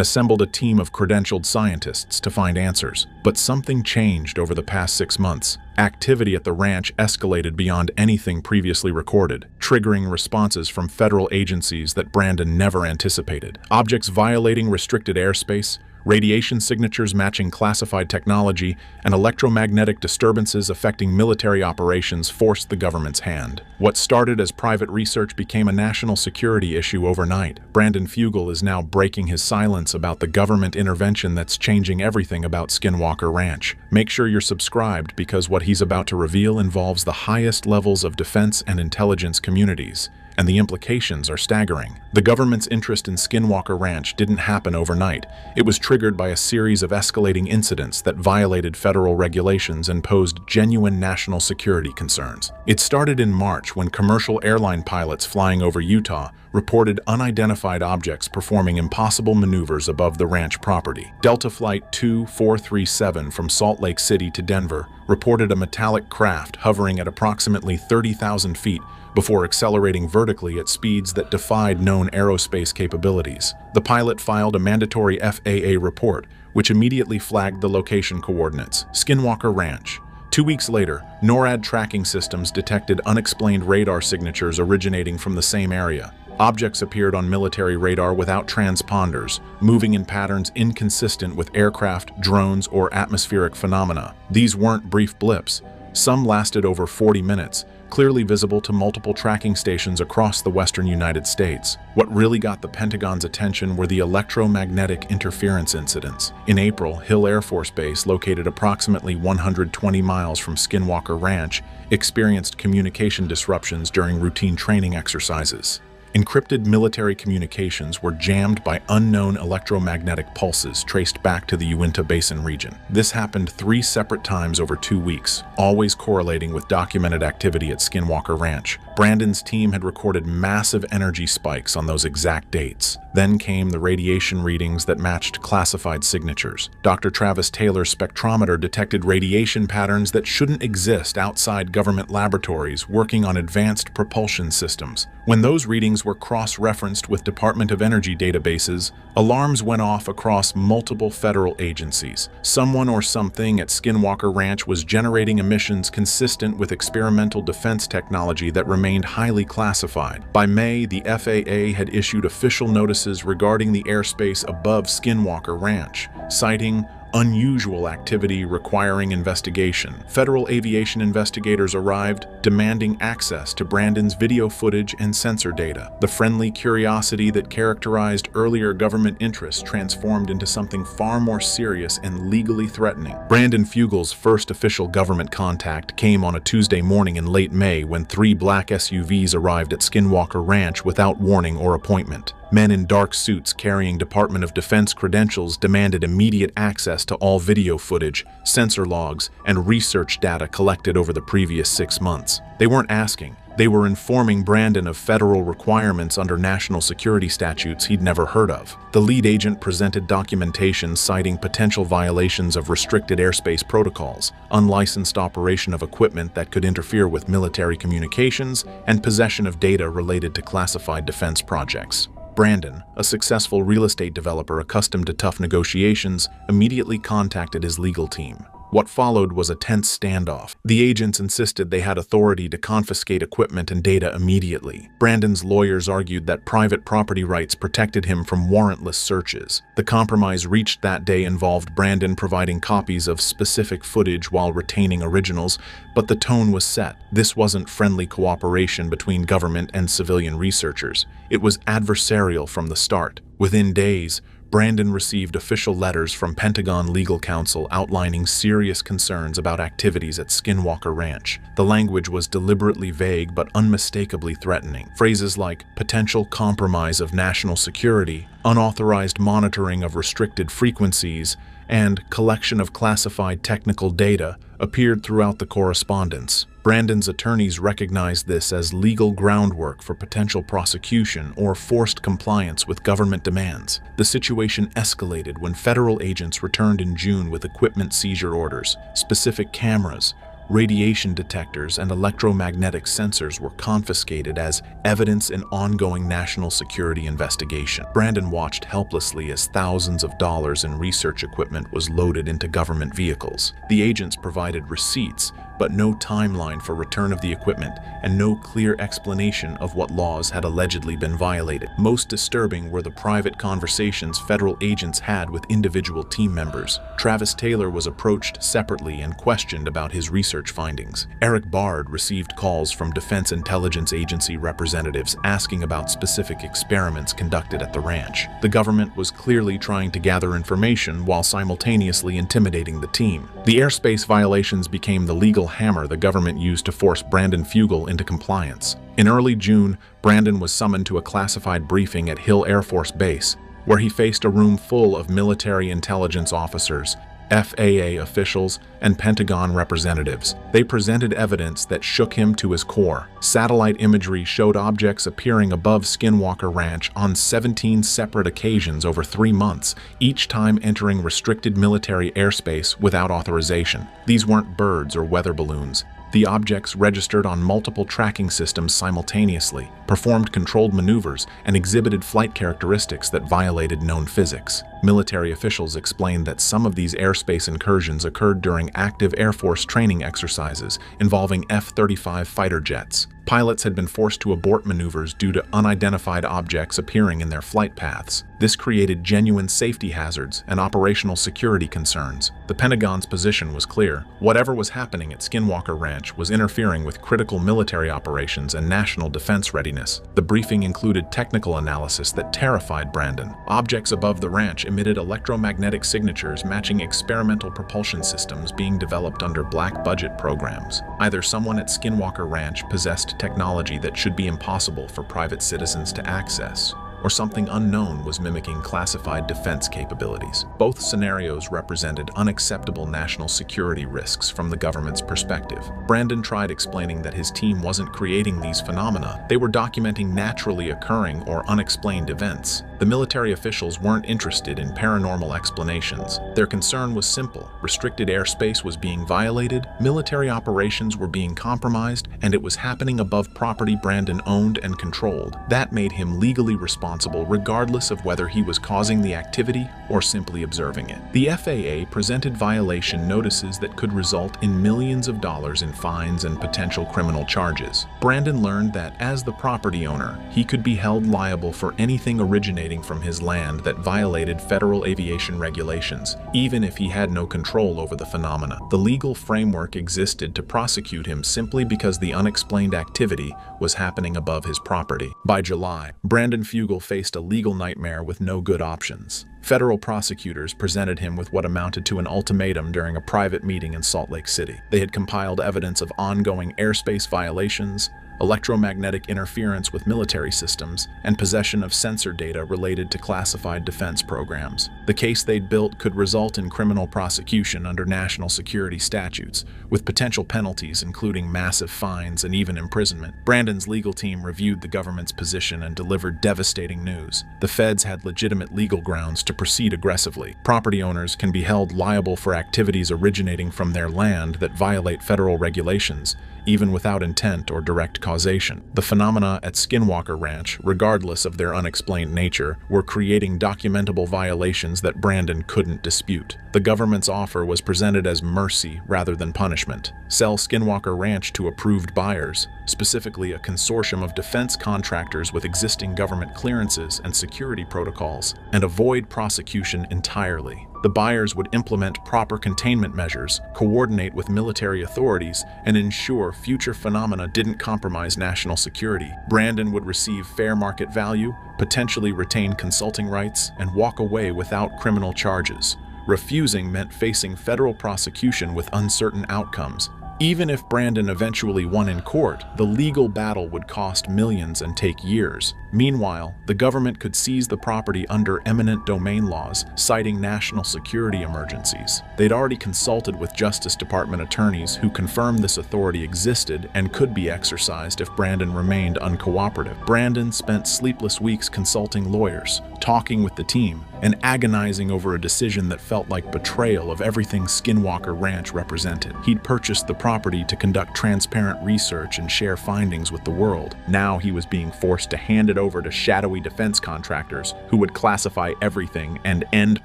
assembled a team of credentialed scientists to find answers. But something changed over the past 6 months. Activity at the ranch escalated beyond anything previously recorded, triggering responses from federal agencies that Brandon never anticipated. Objects violating restricted airspace, radiation signatures matching classified technology, and electromagnetic disturbances affecting military operations forced the government's hand. What started as private research became a national security issue overnight. Brandon Fugal is now breaking his silence about the government intervention that's changing everything about Skinwalker Ranch. Make sure you're subscribed, because what he's about to reveal involves the highest levels of defense and intelligence communities, and the implications are staggering. The government's interest in Skinwalker Ranch didn't happen overnight. It was triggered by a series of escalating incidents that violated federal regulations and posed genuine national security concerns. It started in March when commercial airline pilots flying over Utah reported unidentified objects performing impossible maneuvers above the ranch property. Delta Flight 2437 from Salt Lake City to Denver reported a metallic craft hovering at approximately 30,000 feet before accelerating vertically at speeds that defied known aerospace capabilities. The pilot filed a mandatory FAA report, which immediately flagged the location coordinates: Skinwalker Ranch. 2 weeks later, NORAD tracking systems detected unexplained radar signatures originating from the same area. Objects appeared on military radar without transponders, moving in patterns inconsistent with aircraft, drones, or atmospheric phenomena. These weren't brief blips. Some lasted over 40 minutes, clearly visible to multiple tracking stations across the western United States. What really got the Pentagon's attention were the electromagnetic interference incidents. In April, Hill Air Force Base, located approximately 120 miles from Skinwalker Ranch, experienced communication disruptions during routine training exercises. Encrypted military communications were jammed by unknown electromagnetic pulses traced back to the Uinta Basin region. This happened 3 separate times over 2 weeks, always correlating with documented activity at Skinwalker Ranch. Brandon's team had recorded massive energy spikes on those exact dates. Then came the radiation readings that matched classified signatures. Dr. Travis Taylor's spectrometer detected radiation patterns that shouldn't exist outside government laboratories working on advanced propulsion systems. When those readings were cross-referenced with Department of Energy databases, alarms went off across multiple federal agencies. Someone or something at Skinwalker Ranch was generating emissions consistent with experimental defense technology that remained highly classified. By May, the FAA had issued official notices regarding the airspace above Skinwalker Ranch, citing unusual activity requiring investigation. Federal aviation investigators arrived, demanding access to Brandon's video footage and sensor data. The friendly curiosity that characterized earlier government interests transformed into something far more serious and legally threatening. Brandon Fugel's first official government contact came on a Tuesday morning in late May when 3 black SUVs arrived at Skinwalker Ranch without warning or appointment. Men in dark suits carrying Department of Defense credentials demanded immediate access to all video footage, sensor logs, and research data collected over the previous 6 months. They weren't asking. They were informing Brandon of federal requirements under national security statutes he'd never heard of. The lead agent presented documentation citing potential violations of restricted airspace protocols, unlicensed operation of equipment that could interfere with military communications, and possession of data related to classified defense projects. Brandon, a successful real estate developer accustomed to tough negotiations, immediately contacted his legal team. What followed was a tense standoff. The agents insisted they had authority to confiscate equipment and data immediately. Brandon's lawyers argued that private property rights protected him from warrantless searches. The compromise reached that day involved Brandon providing copies of specific footage while retaining originals, but the tone was set. This wasn't friendly cooperation between government and civilian researchers. It was adversarial from the start. Within days, Brandon received official letters from Pentagon legal counsel outlining serious concerns about activities at Skinwalker Ranch. The language was deliberately vague but unmistakably threatening. Phrases like potential compromise of national security, unauthorized monitoring of restricted frequencies, and collection of classified technical data appeared throughout the correspondence. Brandon's attorneys recognized this as legal groundwork for potential prosecution or forced compliance with government demands. The situation escalated when federal agents returned in June with equipment seizure orders. Specific cameras, radiation detectors, and electromagnetic sensors were confiscated as evidence in ongoing national security investigation. Brandon watched helplessly as thousands of dollars in research equipment was loaded into government vehicles. The agents provided receipts, but no timeline for return of the equipment and no clear explanation of what laws had allegedly been violated. Most disturbing were the private conversations federal agents had with individual team members. Travis Taylor was approached separately and questioned about his research findings. Eric Bard received calls from Defense Intelligence Agency representatives asking about specific experiments conducted at the ranch. The government was clearly trying to gather information while simultaneously intimidating the team. The airspace violations became the legal hammer the government used to force Brandon Fugel into compliance. In early June, Brandon was summoned to a classified briefing at Hill Air Force Base, where he faced a room full of military intelligence officers, FAA officials, and Pentagon representatives. They presented evidence that shook him to his core. Satellite imagery showed objects appearing above Skinwalker Ranch on 17 separate occasions over 3 months, each time entering restricted military airspace without authorization. These weren't birds or weather balloons. The objects registered on multiple tracking systems simultaneously. performed controlled maneuvers, and exhibited flight characteristics that violated known physics. Military officials explained that some of these airspace incursions occurred during active Air Force training exercises involving F-35 fighter jets. Pilots had been forced to abort maneuvers due to unidentified objects appearing in their flight paths. This created genuine safety hazards and operational security concerns. The Pentagon's position was clear. Whatever was happening at Skinwalker Ranch was interfering with critical military operations and national defense readiness. The briefing included technical analysis that terrified Brandon. Objects above the ranch emitted electromagnetic signatures matching experimental propulsion systems being developed under black budget programs. Either someone at Skinwalker Ranch possessed technology that should be impossible for private citizens to access, or something unknown was mimicking classified defense capabilities. Both scenarios represented unacceptable national security risks from the government's perspective. Brandon tried explaining that his team wasn't creating these phenomena, they were documenting naturally occurring or unexplained events. The military officials weren't interested in paranormal explanations. Their concern was simple: restricted airspace was being violated, military operations were being compromised, and it was happening above property Brandon owned and controlled. That made him legally responsible regardless of whether he was causing the activity or simply observing it. The FAA presented violation notices that could result in millions of dollars in fines and potential criminal charges. Brandon learned that as the property owner, he could be held liable for anything originating from his land that violated federal aviation regulations, even if he had no control over the phenomena. The legal framework existed to prosecute him simply because the unexplained activity was happening above his property. By July, Brandon Fugal faced a legal nightmare with no good options. Federal prosecutors presented him with what amounted to an ultimatum during a private meeting in Salt Lake City. They had compiled evidence of ongoing airspace violations, electromagnetic interference with military systems, and possession of sensor data related to classified defense programs. The case they'd built could result in criminal prosecution under national security statutes, with potential penalties including massive fines and even imprisonment. Brandon's legal team reviewed the government's position and delivered devastating news. The feds had legitimate legal grounds to proceed aggressively. Property owners can be held liable for activities originating from their land that violate federal regulations, even without intent or direct causation. The phenomena at Skinwalker Ranch, regardless of their unexplained nature, were creating documentable violations that Brandon couldn't dispute. The government's offer was presented as mercy rather than punishment. Sell Skinwalker Ranch to approved buyers, specifically a consortium of defense contractors with existing government clearances and security protocols, and avoid prosecution entirely. The buyers would implement proper containment measures, coordinate with military authorities, and ensure future phenomena didn't compromise national security. Brandon would receive fair market value, potentially retain consulting rights, and walk away without criminal charges. Refusing meant facing federal prosecution with uncertain outcomes. Even if Brandon eventually won in court, the legal battle would cost millions and take years. Meanwhile, the government could seize the property under eminent domain laws, citing national security emergencies. They'd already consulted with Justice Department attorneys who confirmed this authority existed and could be exercised if Brandon remained uncooperative. Brandon spent sleepless weeks consulting lawyers, talking with the team, and agonizing over a decision that felt like betrayal of everything Skinwalker Ranch represented. He'd purchased the property to conduct transparent research and share findings with the world. Now he was being forced to hand it over to shadowy defense contractors who would classify everything and end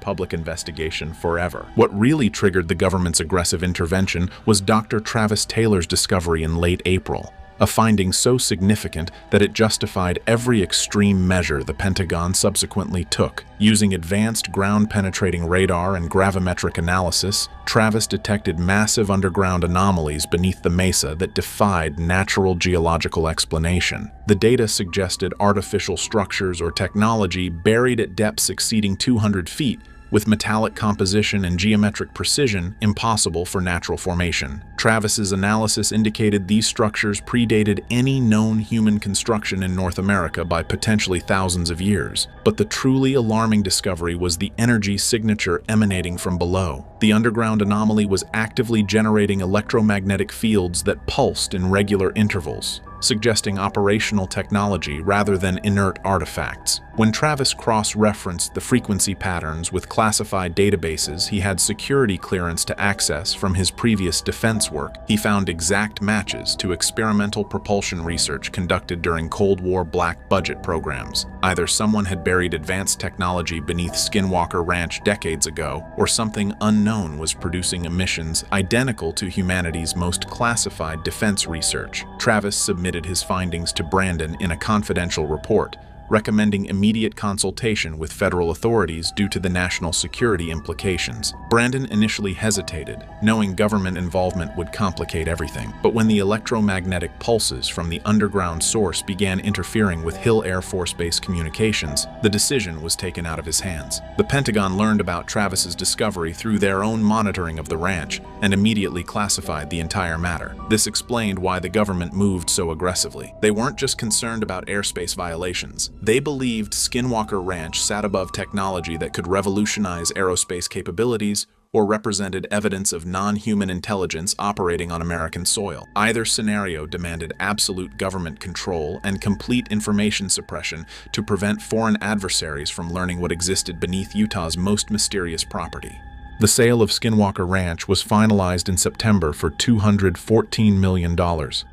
public investigation forever. What really triggered the government's aggressive intervention was Dr. Travis Taylor's discovery in late April. A finding so significant that it justified every extreme measure the Pentagon subsequently took. Using advanced ground-penetrating radar and gravimetric analysis, Travis detected massive underground anomalies beneath the mesa that defied natural geological explanation. The data suggested artificial structures or technology buried at depths exceeding 200 feet, with metallic composition and geometric precision impossible for natural formation. Travis's analysis indicated these structures predated any known human construction in North America by potentially thousands of years. But the truly alarming discovery was the energy signature emanating from below. The underground anomaly was actively generating electromagnetic fields that pulsed in regular intervals. suggesting operational technology rather than inert artifacts. When Travis cross-referenced the frequency patterns with classified databases he had security clearance to access from his previous defense work, he found exact matches to experimental propulsion research conducted during Cold War black budget programs. Either someone had buried advanced technology beneath Skinwalker Ranch decades ago, or something unknown was producing emissions identical to humanity's most classified defense research. Travis submitted his findings to Brandon in a confidential report, recommending immediate consultation with federal authorities due to the national security implications. Brandon initially hesitated, knowing government involvement would complicate everything. But when the electromagnetic pulses from the underground source began interfering with Hill Air Force Base communications, the decision was taken out of his hands. The Pentagon learned about Travis's discovery through their own monitoring of the ranch and immediately classified the entire matter. This explained why the government moved so aggressively. They weren't just concerned about airspace violations. They believed Skinwalker Ranch sat above technology that could revolutionize aerospace capabilities or represented evidence of non-human intelligence operating on American soil. Either scenario demanded absolute government control and complete information suppression to prevent foreign adversaries from learning what existed beneath Utah's most mysterious property. The sale of Skinwalker Ranch was finalized in September for $214 million,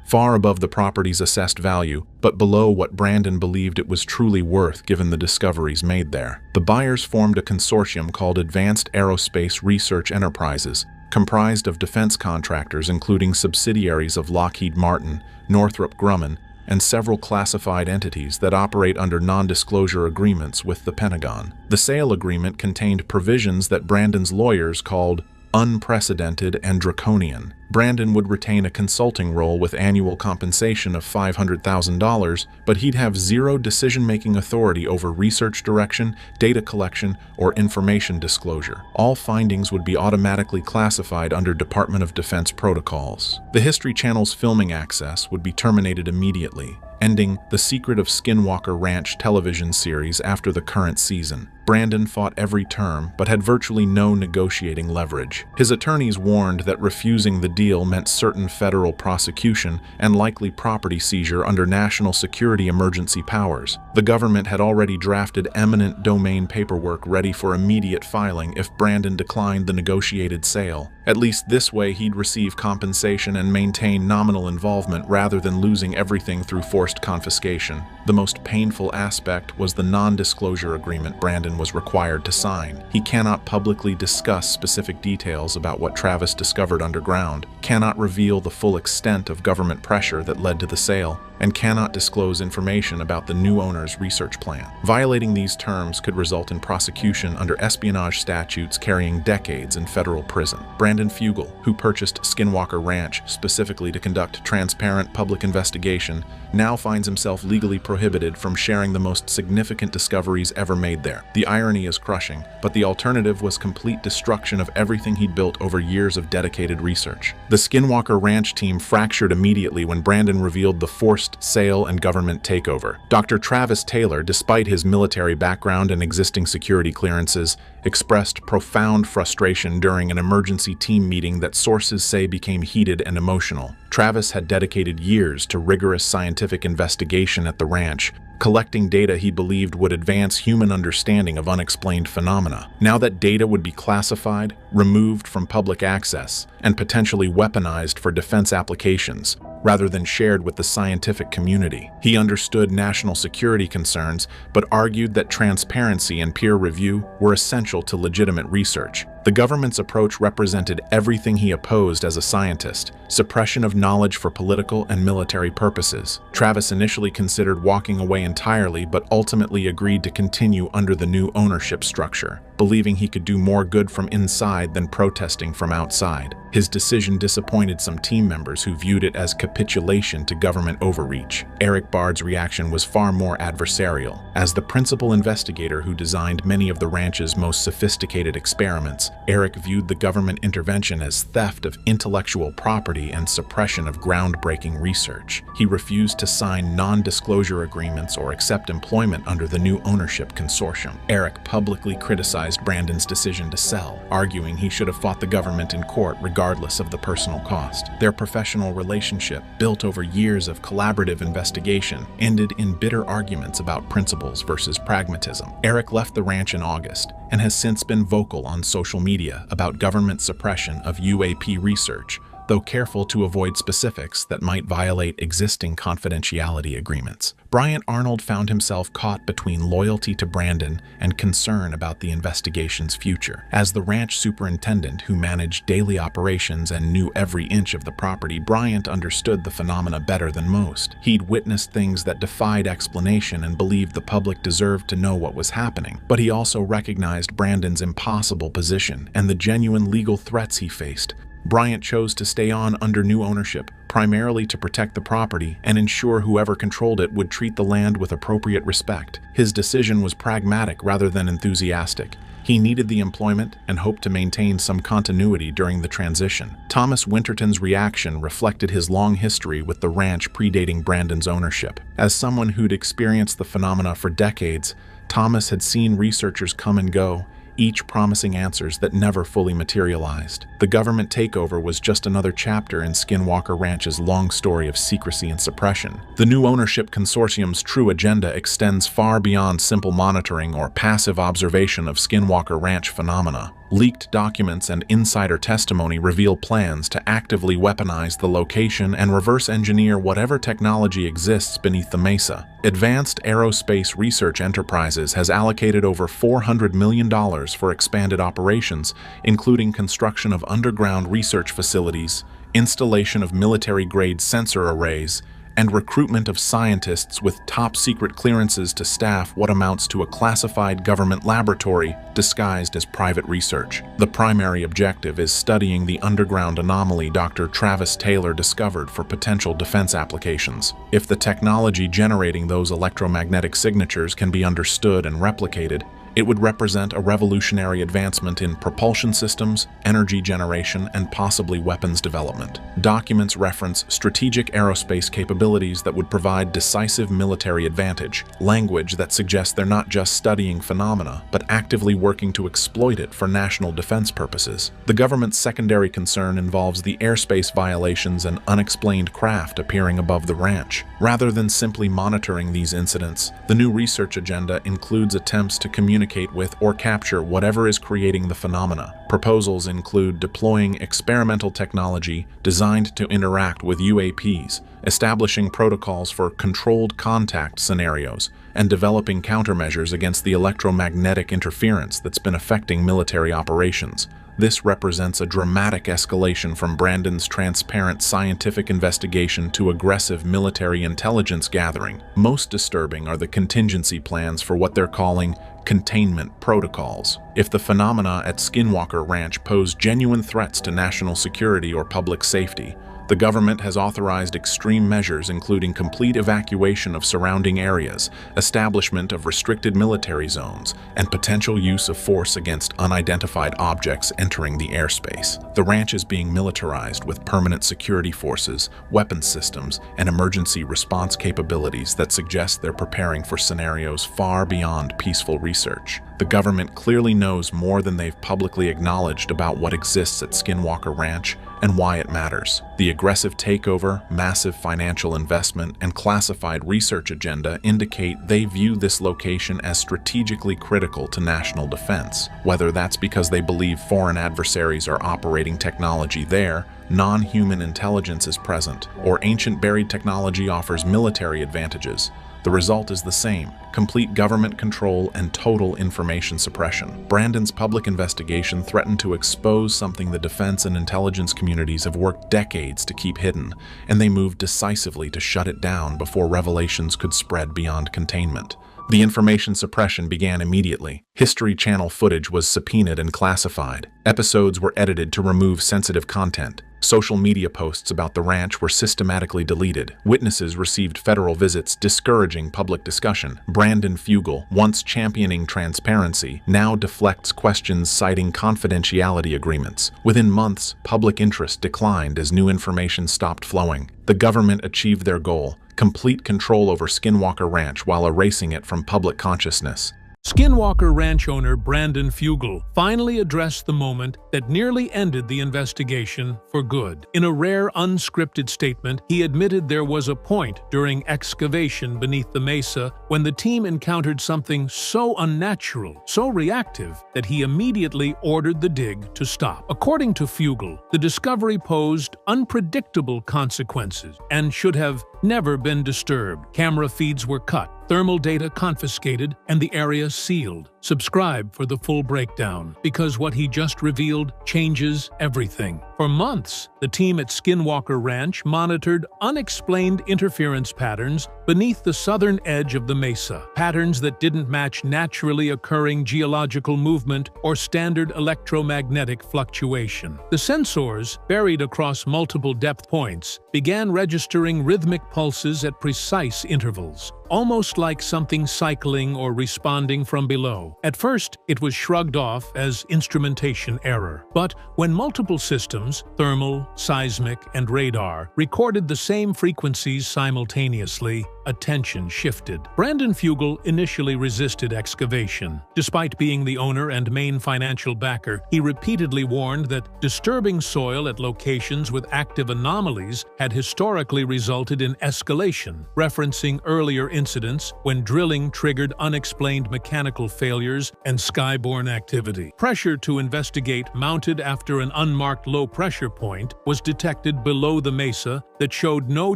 far above the property's assessed value, but below what Brandon believed it was truly worth given the discoveries made there. The buyers formed a consortium called Advanced Aerospace Research Enterprises, comprised of defense contractors including subsidiaries of Lockheed Martin, Northrop Grumman, and several classified entities that operate under non-disclosure agreements with the Pentagon. The sale agreement contained provisions that Brandon's lawyers called unprecedented and draconian. Brandon would retain a consulting role with annual compensation of $500,000, but he'd have zero decision-making authority over research direction, data collection, or information disclosure. All findings would be automatically classified under Department of Defense protocols. The History Channel's filming access would be terminated immediately, ending The Secret of Skinwalker Ranch television series after the current season. Brandon fought every term, but had virtually no negotiating leverage. His attorneys warned that refusing the deal meant certain federal prosecution and likely property seizure under national security emergency powers. The government had already drafted eminent domain paperwork ready for immediate filing if Brandon declined the negotiated sale. At least this way he'd receive compensation and maintain nominal involvement rather than losing everything through forced confiscation. The most painful aspect was the non-disclosure agreement Brandon was required to sign. He cannot publicly discuss specific details about what Travis discovered underground, cannot reveal the full extent of government pressure that led to the sale, and cannot disclose information about the new owner's research plan. Violating these terms could result in prosecution under espionage statutes carrying decades in federal prison. Brandon Fugel, who purchased Skinwalker Ranch specifically to conduct transparent public investigation, now finds himself legally prohibited from sharing the most significant discoveries ever made there. The irony is crushing, but the alternative was complete destruction of everything he'd built over years of dedicated research. The Skinwalker Ranch team fractured immediately when Brandon revealed the forced sale and government takeover. Dr. Travis Taylor, despite his military background and existing security clearances, expressed profound frustration during an emergency team meeting that sources say became heated and emotional. Travis had dedicated years to rigorous scientific investigation at the ranch, collecting data he believed would advance human understanding of unexplained phenomena. Now that data would be classified, removed from public access, and potentially weaponized for defense applications, rather than shared with the scientific community. He understood national security concerns, but argued that transparency and peer review were essential to legitimate research. The government's approach represented everything he opposed as a scientist: suppression of knowledge for political and military purposes. Travis initially considered walking away entirely, but ultimately agreed to continue under the new ownership structure, believing he could do more good from inside than protesting from outside. His decision disappointed some team members who viewed it as capitulation to government overreach. Eric Bard's reaction was far more adversarial. As the principal investigator who designed many of the ranch's most sophisticated experiments, Eric viewed the government intervention as theft of intellectual property and suppression of groundbreaking research. He refused to sign non-disclosure agreements or accept employment under the new ownership consortium. Eric publicly criticized criticized Brandon's decision to sell, arguing he should have fought the government in court regardless of the personal cost. Their professional relationship, built over years of collaborative investigation, ended in bitter arguments about principles versus pragmatism. Eric left the ranch in August and has since been vocal on social media about government suppression of UAP research, though careful to avoid specifics that might violate existing confidentiality agreements. Bryant Arnold found himself caught between loyalty to Brandon and concern about the investigation's future. As the ranch superintendent who managed daily operations and knew every inch of the property, Bryant understood the phenomena better than most. He'd witnessed things that defied explanation and believed the public deserved to know what was happening. But he also recognized Brandon's impossible position and the genuine legal threats he faced. Bryant chose to stay on under new ownership, primarily to protect the property and ensure whoever controlled it would treat the land with appropriate respect. His decision was pragmatic rather than enthusiastic. He needed the employment and hoped to maintain some continuity during the transition. Thomas Winterton's reaction reflected his long history with the ranch predating Brandon's ownership. As someone who'd experienced the phenomena for decades, Thomas had seen researchers come and go, each promising answers that never fully materialized. The government takeover was just another chapter in Skinwalker Ranch's long story of secrecy and suppression. The new ownership consortium's true agenda extends far beyond simple monitoring or passive observation of Skinwalker Ranch phenomena. Leaked documents and insider testimony reveal plans to actively weaponize the location and reverse engineer whatever technology exists beneath the mesa. Advanced Aerospace Research Enterprises has allocated over $400 million for expanded operations, including construction of underground research facilities, installation of military-grade sensor arrays, and recruitment of scientists with top-secret clearances to staff what amounts to a classified government laboratory disguised as private research. The primary objective is studying the underground anomaly Dr. Travis Taylor discovered for potential defense applications. If the technology generating those electromagnetic signatures can be understood and replicated, it would represent a revolutionary advancement in propulsion systems, energy generation, and possibly weapons development. Documents reference strategic aerospace capabilities that would provide decisive military advantage, language that suggests they're not just studying phenomena, but actively working to exploit it for national defense purposes. The government's secondary concern involves the airspace violations and unexplained craft appearing above the ranch. Rather than simply monitoring these incidents, the new research agenda includes attempts to communicate with or capture whatever is creating the phenomena. Proposals include deploying experimental technology designed to interact with UAPs, establishing protocols for controlled contact scenarios, and developing countermeasures against the electromagnetic interference that's been affecting military operations. This represents a dramatic escalation from Brandon's transparent scientific investigation to aggressive military intelligence gathering. Most disturbing are the contingency plans for what they're calling containment protocols. If the phenomena at Skinwalker Ranch pose genuine threats to national security or public safety, the government has authorized extreme measures including complete evacuation of surrounding areas, establishment of restricted military zones, and potential use of force against unidentified objects entering the airspace. The ranch is being militarized with permanent security forces, weapons systems, and emergency response capabilities that suggest they're preparing for scenarios far beyond peaceful research. The government clearly knows more than they've publicly acknowledged about what exists at Skinwalker Ranch and why it matters. The aggressive takeover, massive financial investment, and classified research agenda indicate they view this location as strategically critical to national defense. Whether that's because they believe foreign adversaries are operating technology there, non-human intelligence is present, or ancient buried technology offers military advantages, the result is the same: complete government control and total information suppression. Brandon's public investigation threatened to expose something the defense and intelligence communities have worked decades to keep hidden, and they moved decisively to shut it down before revelations could spread beyond containment. The information suppression began immediately. History Channel footage was subpoenaed and classified. Episodes were edited to remove sensitive content. Social media posts about the ranch were systematically deleted. Witnesses received federal visits discouraging public discussion. Brandon Fugal, once championing transparency, now deflects questions citing confidentiality agreements. Within months, public interest declined as new information stopped flowing. The government achieved their goal: complete control over Skinwalker Ranch while erasing it from public consciousness. Skinwalker ranch owner Brandon Fugel finally addressed the moment that nearly ended the investigation for good. In a rare unscripted statement, he admitted there was a point during excavation beneath the mesa when the team encountered something so unnatural, so reactive, that he immediately ordered the dig to stop. According to Fugel, the discovery posed unpredictable consequences and should have never been disturbed. Camera feeds were cut, thermal data confiscated, and the area sealed. Subscribe for the full breakdown, because what he just revealed changes everything. For months, the team at Skinwalker Ranch monitored unexplained interference patterns beneath the southern edge of the mesa, patterns that didn't match naturally occurring geological movement or standard electromagnetic fluctuation. The sensors, buried across multiple depth points, began registering rhythmic pulses at precise intervals, almost like something cycling or responding from below. At first, it was shrugged off as instrumentation error. But when multiple systems, thermal, seismic, and radar, recorded the same frequencies simultaneously, attention shifted. Brandon Fugel initially resisted excavation. Despite being the owner and main financial backer, he repeatedly warned that disturbing soil at locations with active anomalies had historically resulted in escalation, referencing earlier incidents when drilling triggered unexplained mechanical failures and skyborne activity. Pressure to investigate mounted after an unmarked low-pressure point was detected below the mesa that showed no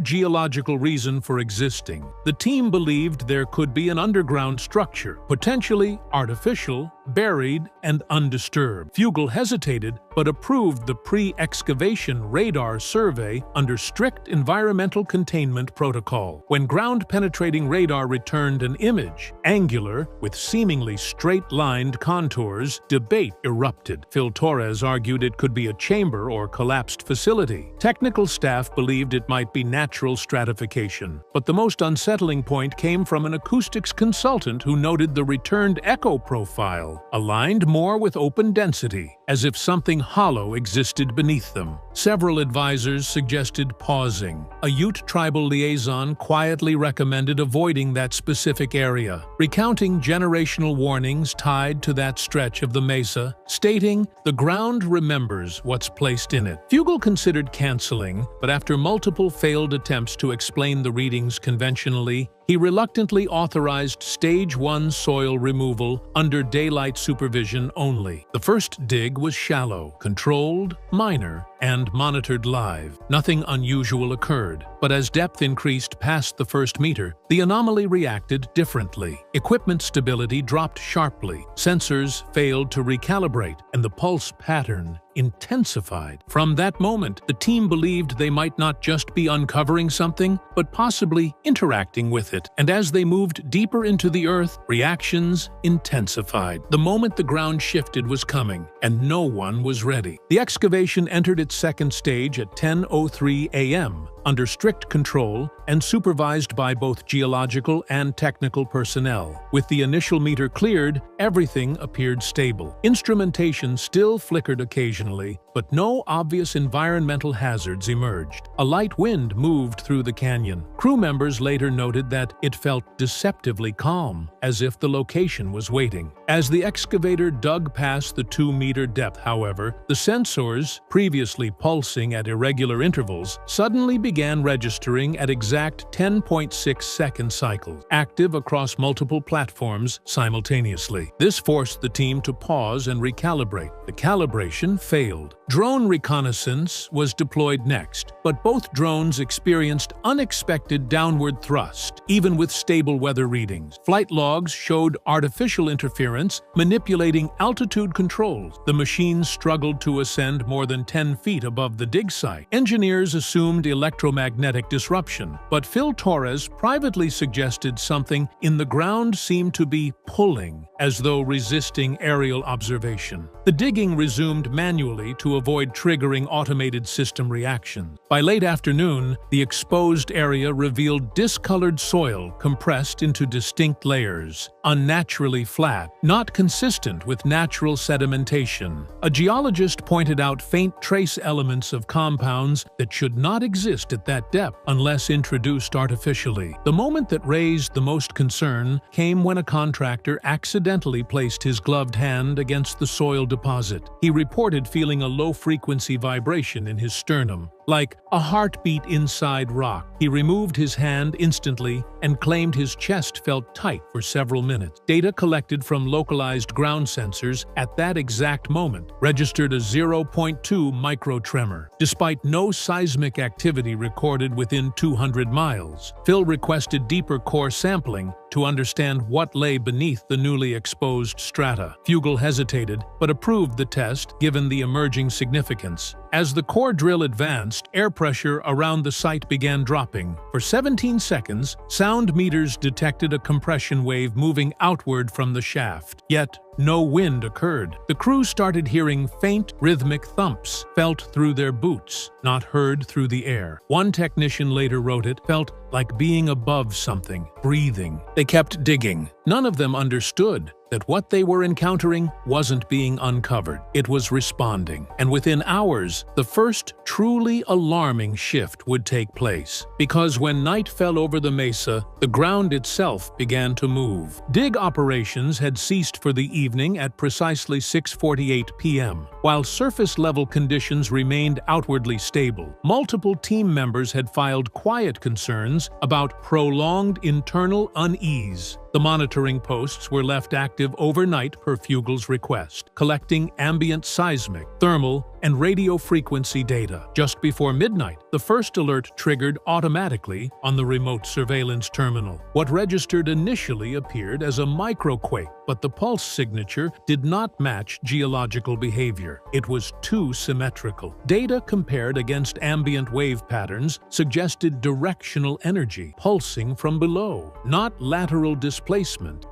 geological reason for existing. The team believed there could be an underground structure, potentially artificial, buried, and undisturbed. Fugel hesitated, but approved the pre-excavation radar survey under strict environmental containment protocol. When ground-penetrating radar returned an image, angular, with seemingly straight-lined contours, debate erupted. Phil Torres argued it could be a chamber or collapsed facility. Technical staff believed it might be natural stratification, but the most unsettling point came from an acoustics consultant who noted the returned echo profile aligned more with open density, as if something hollow existed beneath them. Several advisors suggested pausing. A Ute tribal liaison quietly recommended avoiding that specific area, recounting generational warnings tied to that stretch of the mesa, stating, "The ground remembers what's placed in it." Fugel considered canceling, but after multiple failed attempts to explain the readings conventionally, he reluctantly authorized Stage 1 soil removal under daylight supervision only. The first dig was shallow, controlled, minor, and monitored live. Nothing unusual occurred, but as depth increased past the first meter, the anomaly reacted differently. Equipment stability dropped sharply, sensors failed to recalibrate, and the pulse pattern intensified. From that moment, the team believed they might not just be uncovering something, but possibly interacting with it. And as they moved deeper into the earth, reactions intensified. The moment the ground shifted was coming, and no one was ready. The excavation entered its second stage at 10:03 a.m., under strict control and supervised by both geological and technical personnel. With the initial meter cleared, everything appeared stable. Instrumentation still flickered occasionally, but no obvious environmental hazards emerged. A light wind moved through the canyon. Crew members later noted that it felt deceptively calm, as if the location was waiting. As the excavator dug past the 2-meter depth, however, the sensors, previously pulsing at irregular intervals, suddenly began registering at exact 10.6-second cycles, active across multiple platforms simultaneously. This forced the team to pause and recalibrate. The calibration failed. Drone reconnaissance was deployed next, but both drones experienced unexpected downward thrust, even with stable weather readings. Flight logs showed artificial interference manipulating altitude controls. The machines struggled to ascend more than 10 feet above the dig site. Engineers assumed electromagnetic disruption, but Phil Torres privately suggested something in the ground seemed to be pulling, as though resisting aerial observation. The digging resumed manually to avoid triggering automated system reactions. By late afternoon, the exposed area revealed discolored soil compressed into distinct layers, unnaturally flat, not consistent with natural sedimentation. A geologist pointed out faint trace elements of compounds that should not exist at that depth unless introduced produced artificially. The moment that raised the most concern came when a contractor accidentally placed his gloved hand against the soil deposit. He reported feeling a low-frequency vibration in his sternum, like a heartbeat inside rock. He removed his hand instantly and claimed his chest felt tight for several minutes. Data collected from localized ground sensors at that exact moment registered a 0.2 microtremor, despite no seismic activity recorded within 200 miles. Phil requested deeper core sampling to understand what lay beneath the newly exposed strata. Fugel hesitated, but approved the test given the emerging significance. As the core drill advanced, air pressure around the site began dropping. For 17 seconds, sound meters detected a compression wave moving outward from the shaft. Yet, no wind occurred. The crew started hearing faint, rhythmic thumps, felt through their boots, not heard through the air. One technician later wrote it felt like being above something, breathing. They kept digging. None of them understood that what they were encountering wasn't being uncovered. It was responding. And within hours, the first truly alarming shift would take place. Because when night fell over the mesa, the ground itself began to move. Dig operations had ceased for the evening at precisely 6:48 p.m. While surface-level conditions remained outwardly stable, multiple team members had filed quiet concerns about prolonged internal unease. The monitoring posts were left active overnight per Fugel's request, collecting ambient seismic, thermal, and radio frequency data. Just before midnight, the first alert triggered automatically on the remote surveillance terminal. What registered initially appeared as a microquake, but the pulse signature did not match geological behavior. It was too symmetrical. Data compared against ambient wave patterns suggested directional energy pulsing from below, not lateral displacement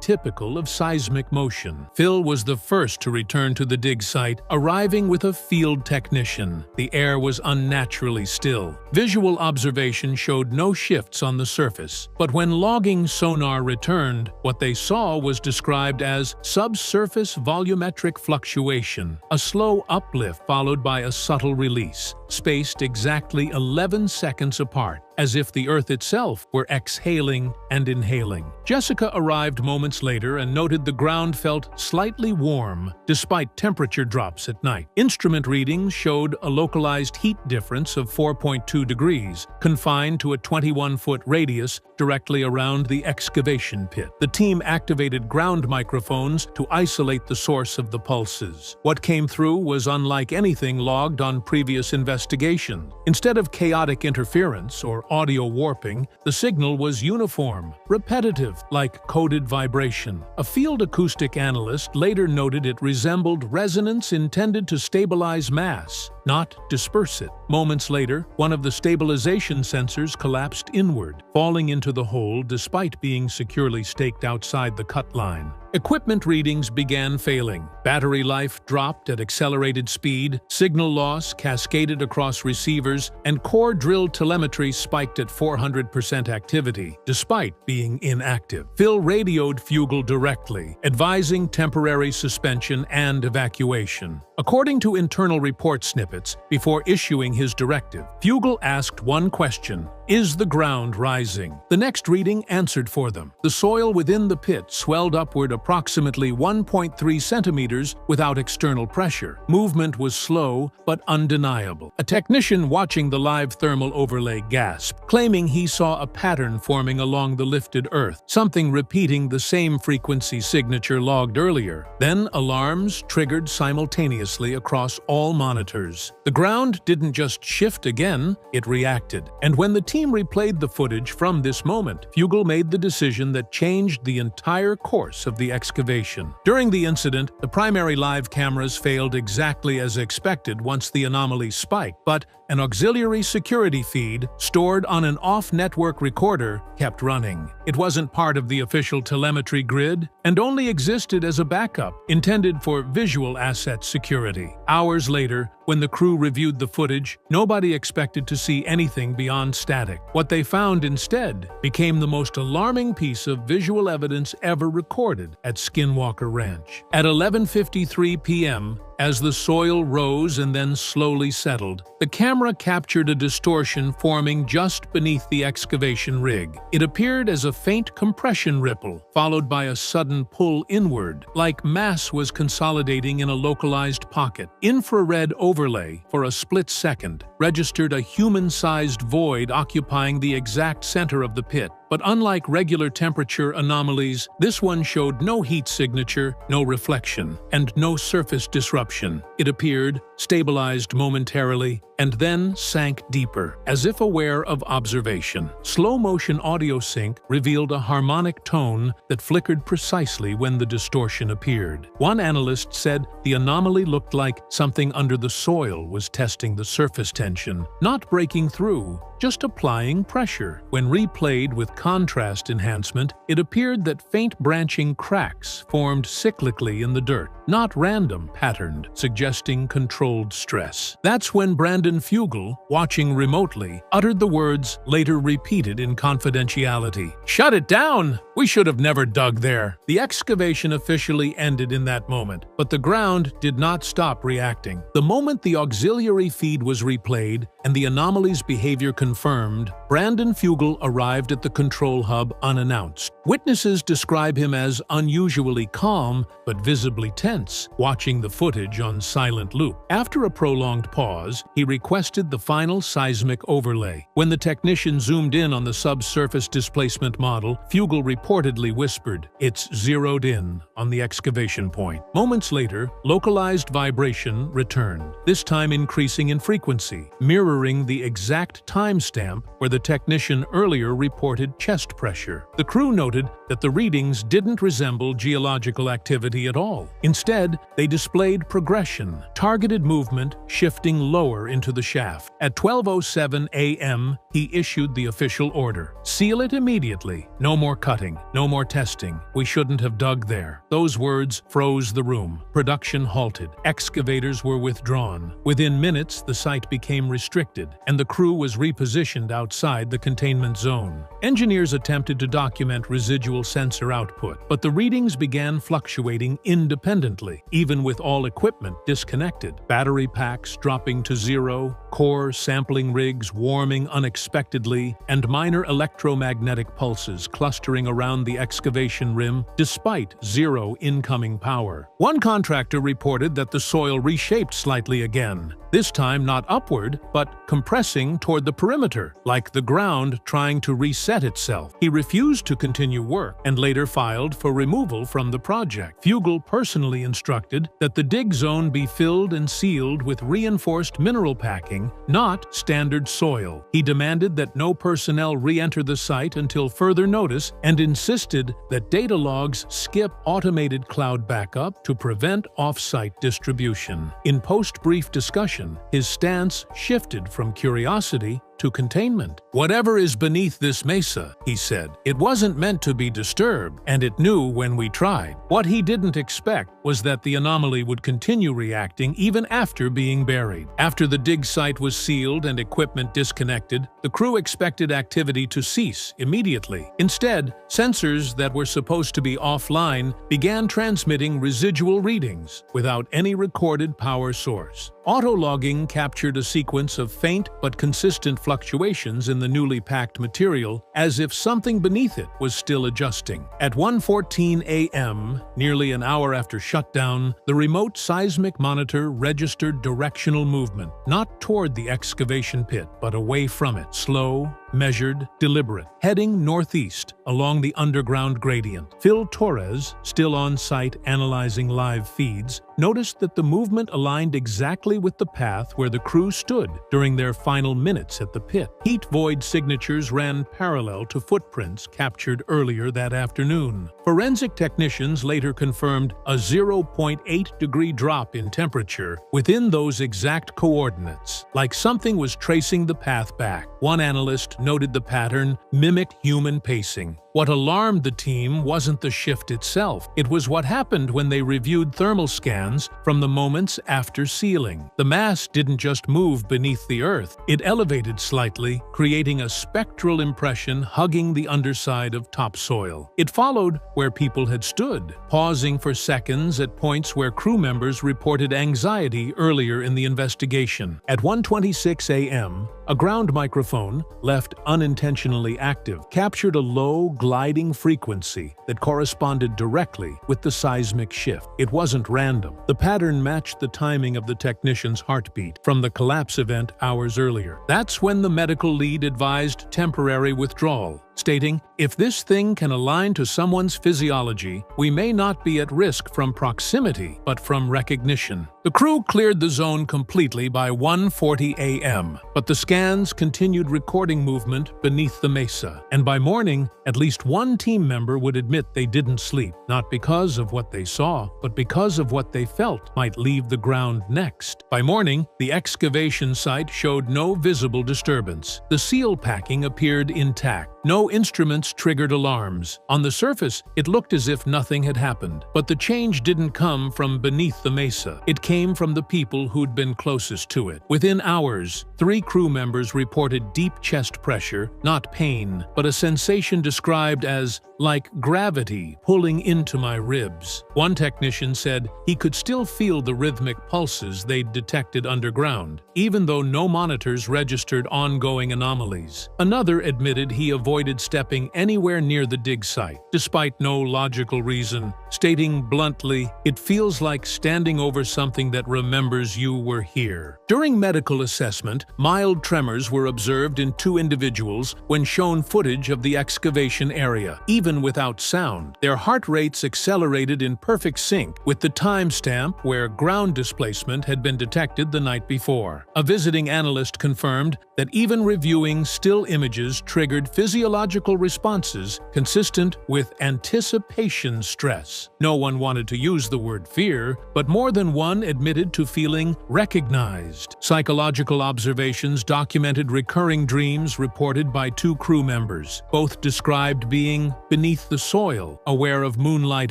typical of seismic motion. Phil was the first to return to the dig site, arriving with a field technician. The air was unnaturally still. Visual observation showed no shifts on the surface, but when logging sonar returned, what they saw was described as subsurface volumetric fluctuation, a slow uplift followed by a subtle release, spaced exactly 11 seconds apart, as if the Earth itself were exhaling and inhaling. Jessica arrived moments later and noted the ground felt slightly warm, despite temperature drops at night. Instrument readings showed a localized heat difference of 4.2 degrees, confined to a 21-foot radius directly around the excavation pit. The team activated ground microphones to isolate the source of the pulses. What came through was unlike anything logged on previous investigations. Instead of chaotic interference or audio warping, the signal was uniform, repetitive, like coded vibration. A field acoustic analyst later noted it resembled resonance intended to stabilize mass, not disperse it. Moments later, one of the stabilization sensors collapsed inward, falling into the hole despite being securely staked outside the cut line. Equipment readings began failing. Battery life dropped at accelerated speed, signal loss cascaded across receivers, and core drill telemetry spiked at 400% activity, despite being inactive. Phil radioed Fugel directly, advising temporary suspension and evacuation. According to internal report snippets, before issuing his directive, Fugel asked one question: is the ground rising? The next reading answered for them. The soil within the pit swelled upward approximately 1.3 centimeters without external pressure. Movement was slow but undeniable. A technician watching the live thermal overlay gasped, claiming he saw a pattern forming along the lifted earth, something repeating the same frequency signature logged earlier. Then alarms triggered simultaneously across all monitors. The ground didn't just shift again, it reacted. And when the team replayed the footage from this moment, Fugel made the decision that changed the entire course of the excavation. During the incident, the primary live cameras failed exactly as expected once the anomaly spiked, but an auxiliary security feed stored on an off-network recorder kept running. It wasn't part of the official telemetry grid and only existed as a backup, intended for visual asset security. Hours later, when the crew reviewed the footage, nobody expected to see anything beyond static. What they found instead became the most alarming piece of visual evidence ever recorded at Skinwalker Ranch. At 11:53 p.m., as the soil rose and then slowly settled. The camera captured a distortion forming just beneath the excavation rig. It appeared as a faint compression ripple, followed by a sudden pull inward, like mass was consolidating in a localized pocket. Infrared overlay, for a split second, registered a human-sized void occupying the exact center of the pit. But unlike regular temperature anomalies, this one showed no heat signature, no reflection, and no surface disruption. It appeared, stabilized momentarily, and then sank deeper, as if aware of observation. Slow-motion audio sync revealed a harmonic tone that flickered precisely when the distortion appeared. One analyst said the anomaly looked like something under the soil was testing the surface tension, not breaking through, just applying pressure. When replayed with contrast enhancement, it appeared that faint branching cracks formed cyclically in the dirt, not random patterned, suggesting controlled stress. That's when Brandon Fugel, watching remotely, uttered the words later repeated in confidentiality. "Shut it down! We should have never dug there." The excavation officially ended in that moment, but the ground did not stop reacting. The moment the auxiliary feed was replayed and the anomaly's behavior confirmed, Brandon Fugel arrived at the control hub unannounced. Witnesses describe him as unusually calm but visibly tense, watching the footage on silent loop. After a prolonged pause, he requested the final seismic overlay. When the technician zoomed in on the subsurface displacement model, Fugel reportedly whispered, "It's zeroed in on the excavation point." Moments later, localized vibration returned, this time increasing in frequency, mirroring the exact timestamp where the technician earlier reported chest pressure. The crew noted that the readings didn't resemble geological activity at all. Instead, they displayed progression, targeted movement shifting lower into the shaft. At 12:07 a.m., he issued the official order. "Seal it immediately. No more cutting. No more testing. We shouldn't have dug there." Those words froze the room. Production halted. Excavators were withdrawn. Within minutes, the site became restricted, and the crew was repositioned outside the containment zone. Engineers attempted to document residual sensor output, but the readings began fluctuating independently, even with all equipment disconnected. Battery packs dropping to zero, core sampling rigs warming unexpectedly, and minor electromagnetic pulses clustering around the excavation rim despite zero incoming power. One contractor reported that the soil reshaped slightly again, this time not upward, but compressing toward the perimeter, like the ground trying to reset itself. He refused to continue work and later filed for removal from the project. Fugel personally instructed that the dig zone be filled and sealed with reinforced mineral packing, not standard soil. He demanded that no personnel re-enter the site until further notice and insisted that data logs skip automated cloud backup to prevent off-site distribution. In post-brief discussion, his stance shifted from curiosity to containment. "Whatever is beneath this mesa," he said, "it wasn't meant to be disturbed, and it knew when we tried." What he didn't expect was that the anomaly would continue reacting even after being buried. After the dig site was sealed and equipment disconnected, the crew expected activity to cease immediately. Instead, sensors that were supposed to be offline began transmitting residual readings without any recorded power source. Auto-logging captured a sequence of faint but consistent fluctuations in the newly packed material, as if something beneath it was still adjusting. At 1:14 a.m., nearly an hour after shutdown, the remote seismic monitor registered directional movement, not toward the excavation pit, but away from it, slow, measured, deliberate, heading northeast along the underground gradient. Phil Torres, still on site analyzing live feeds, noticed that the movement aligned exactly with the path where the crew stood during their final minutes at the pit. Heat void signatures ran parallel to footprints captured earlier that afternoon. Forensic technicians later confirmed a 0.8-degree drop in temperature within those exact coordinates, like something was tracing the path back. One analyst noted the pattern mimicked human pacing, What alarmed the team wasn't the shift itself. It was what happened when they reviewed thermal scans from the moments after sealing. The mass didn't just move beneath the Earth. It elevated slightly, creating a spectral impression hugging the underside of topsoil. It followed where people had stood, pausing for seconds at points where crew members reported anxiety earlier in the investigation. At 1:26 a.m., a ground microphone, left unintentionally active, captured a low, gliding frequency that corresponded directly with the seismic shift. It wasn't random. The pattern matched the timing of the technician's heartbeat from the collapse event hours earlier. That's when the medical lead advised temporary withdrawal, stating, "If this thing can align to someone's physiology, we may not be at risk from proximity, but from recognition." The crew cleared the zone completely by 1:40 a.m., but the scans continued recording movement beneath the mesa. And by morning, at least one team member would admit they didn't sleep, not because of what they saw, but because of what they felt might leave the ground next. By morning, the excavation site showed no visible disturbance. The seal packing appeared intact. No instruments triggered alarms. On the surface, it looked as if nothing had happened. But the change didn't come from beneath the mesa. It came from the people who'd been closest to it. Within hours, 3 crew members reported deep chest pressure, not pain, but a sensation described as like gravity pulling into my ribs. One technician said he could still feel the rhythmic pulses they'd detected underground, even though no monitors registered ongoing anomalies. Another admitted he avoided stepping anywhere near the dig site, despite no logical reason, stating bluntly, "It feels like standing over something that remembers you were here." During medical assessment, mild tremors were observed in 2 individuals when shown footage of the excavation area. Even without sound, their heart rates accelerated in perfect sync with the timestamp where ground displacement had been detected the night before. A visiting analyst confirmed that even reviewing still images triggered physiological responses consistent with anticipation stress. No one wanted to use the word fear, but more than one admitted to feeling recognized. Psychological observations documented recurring dreams reported by 2 crew members. Both described being beneath the soil, aware of moonlight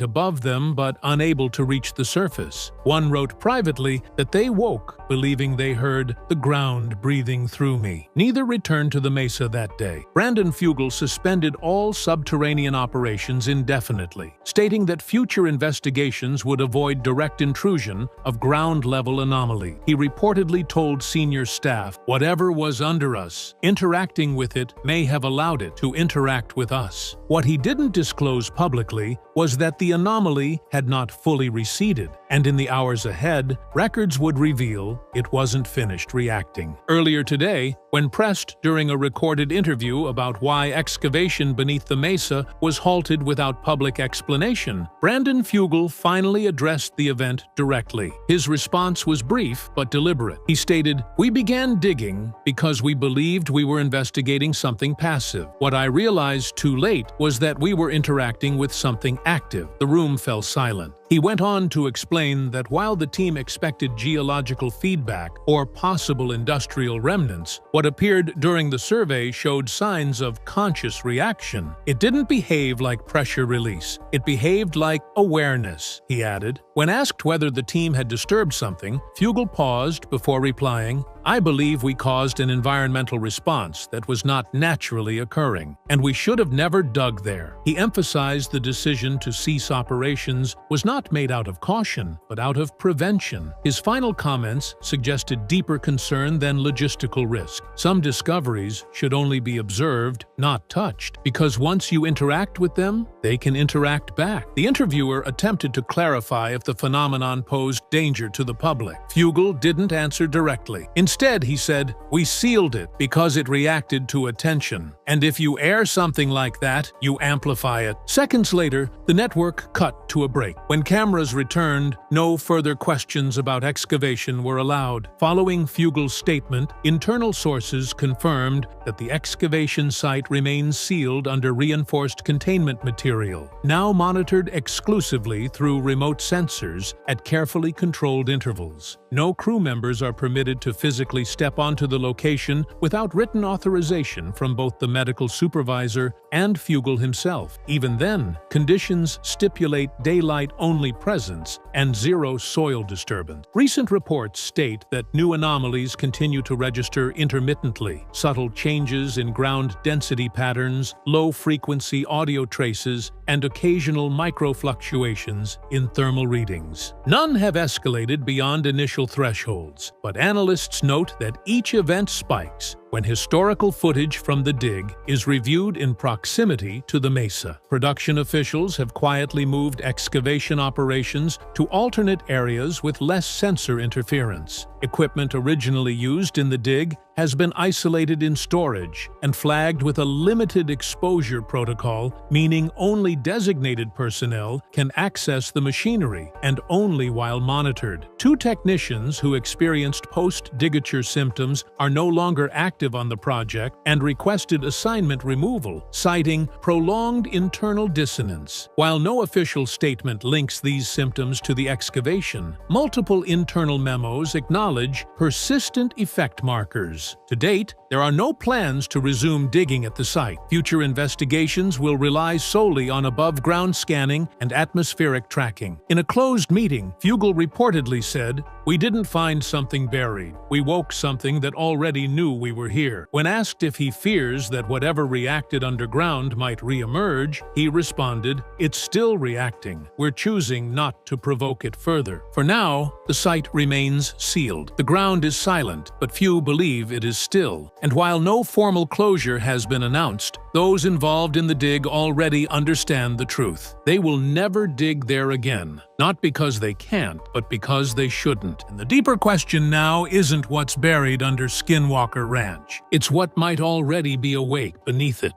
above them but unable to reach the surface. One wrote privately that they woke believing they heard the ground breathing through me. Neither returned to the mesa that day. Brandon Fugel suspended all subterranean operations indefinitely, stating that future investigations would avoid direct intrusion of ground-level anomaly. He reportedly told senior staff, "Whatever was under us, interacting with it may have allowed it to interact with us." What he didn't disclose publicly was that the anomaly had not fully receded, and in the hours ahead, records would reveal it wasn't finished reacting. Earlier today, when pressed during a recorded interview about why excavation beneath the mesa was halted without public explanation, Brandon Fugel finally addressed the event directly. His response was brief but deliberate. He stated, "We began digging because we believed we were investigating something passive. What I realized too late was that we were interacting with something active." The room fell silent. He went on to explain that while the team expected geological feedback or possible industrial remnants, what appeared during the survey showed signs of conscious reaction. "It didn't behave like pressure release. It behaved like awareness," he added. When asked whether the team had disturbed something, Fugel paused before replying, "I believe we caused an environmental response that was not naturally occurring, and we should have never dug there." He emphasized the decision to cease operations was not made out of caution, but out of prevention. His final comments suggested deeper concern than logistical risk. Some discoveries should only be observed, not touched, because once you interact with them, they can interact back. The interviewer attempted to clarify if the phenomenon posed danger to the public. Fugel didn't answer directly. Instead, he said, "We sealed it because it reacted to attention. And if you air something like that, you amplify it." Seconds later, the network cut to a break. When cameras returned, no further questions about excavation were allowed. Following Fugel's statement, internal sources confirmed that the excavation site remains sealed under reinforced containment material, now monitored exclusively through remote sensors at carefully controlled intervals. No crew members are permitted to physically step onto the location without written authorization from both the medical supervisor and Fugel himself. Even then, conditions stipulate daylight-only presence and zero soil disturbance. Recent reports state that new anomalies continue to register intermittently. Subtle changes in ground density patterns, low-frequency audio traces, and occasional microfluctuations in thermal readings. None have escalated beyond initial thresholds, but analysts note that each event spikes when historical footage from the dig is reviewed in proximity to the mesa. Production officials have quietly moved excavation operations to alternate areas with less sensor interference. Equipment originally used in the dig has been isolated in storage and flagged with a limited exposure protocol, meaning only designated personnel can access the machinery, and only while monitored. 2 technicians who experienced post-digature symptoms are no longer active on the project and requested assignment removal, citing prolonged internal dissonance. While no official statement links these symptoms to the excavation, multiple internal memos acknowledge persistent effect markers. To date, there are no plans to resume digging at the site. Future investigations will rely solely on above-ground scanning and atmospheric tracking. In a closed meeting, Fugel reportedly said, "We didn't find something buried. We woke something that already knew we were here." When asked if he fears that whatever reacted underground might re-emerge, he responded, "It's still reacting. We're choosing not to provoke it further." For now, the site remains sealed. The ground is silent, but few believe it is still. And while no formal closure has been announced, those involved in the dig already understand the truth. They will never dig there again. Not because they can't, but because they shouldn't. And the deeper question now isn't what's buried under Skinwalker Ranch. It's what might already be awake beneath it.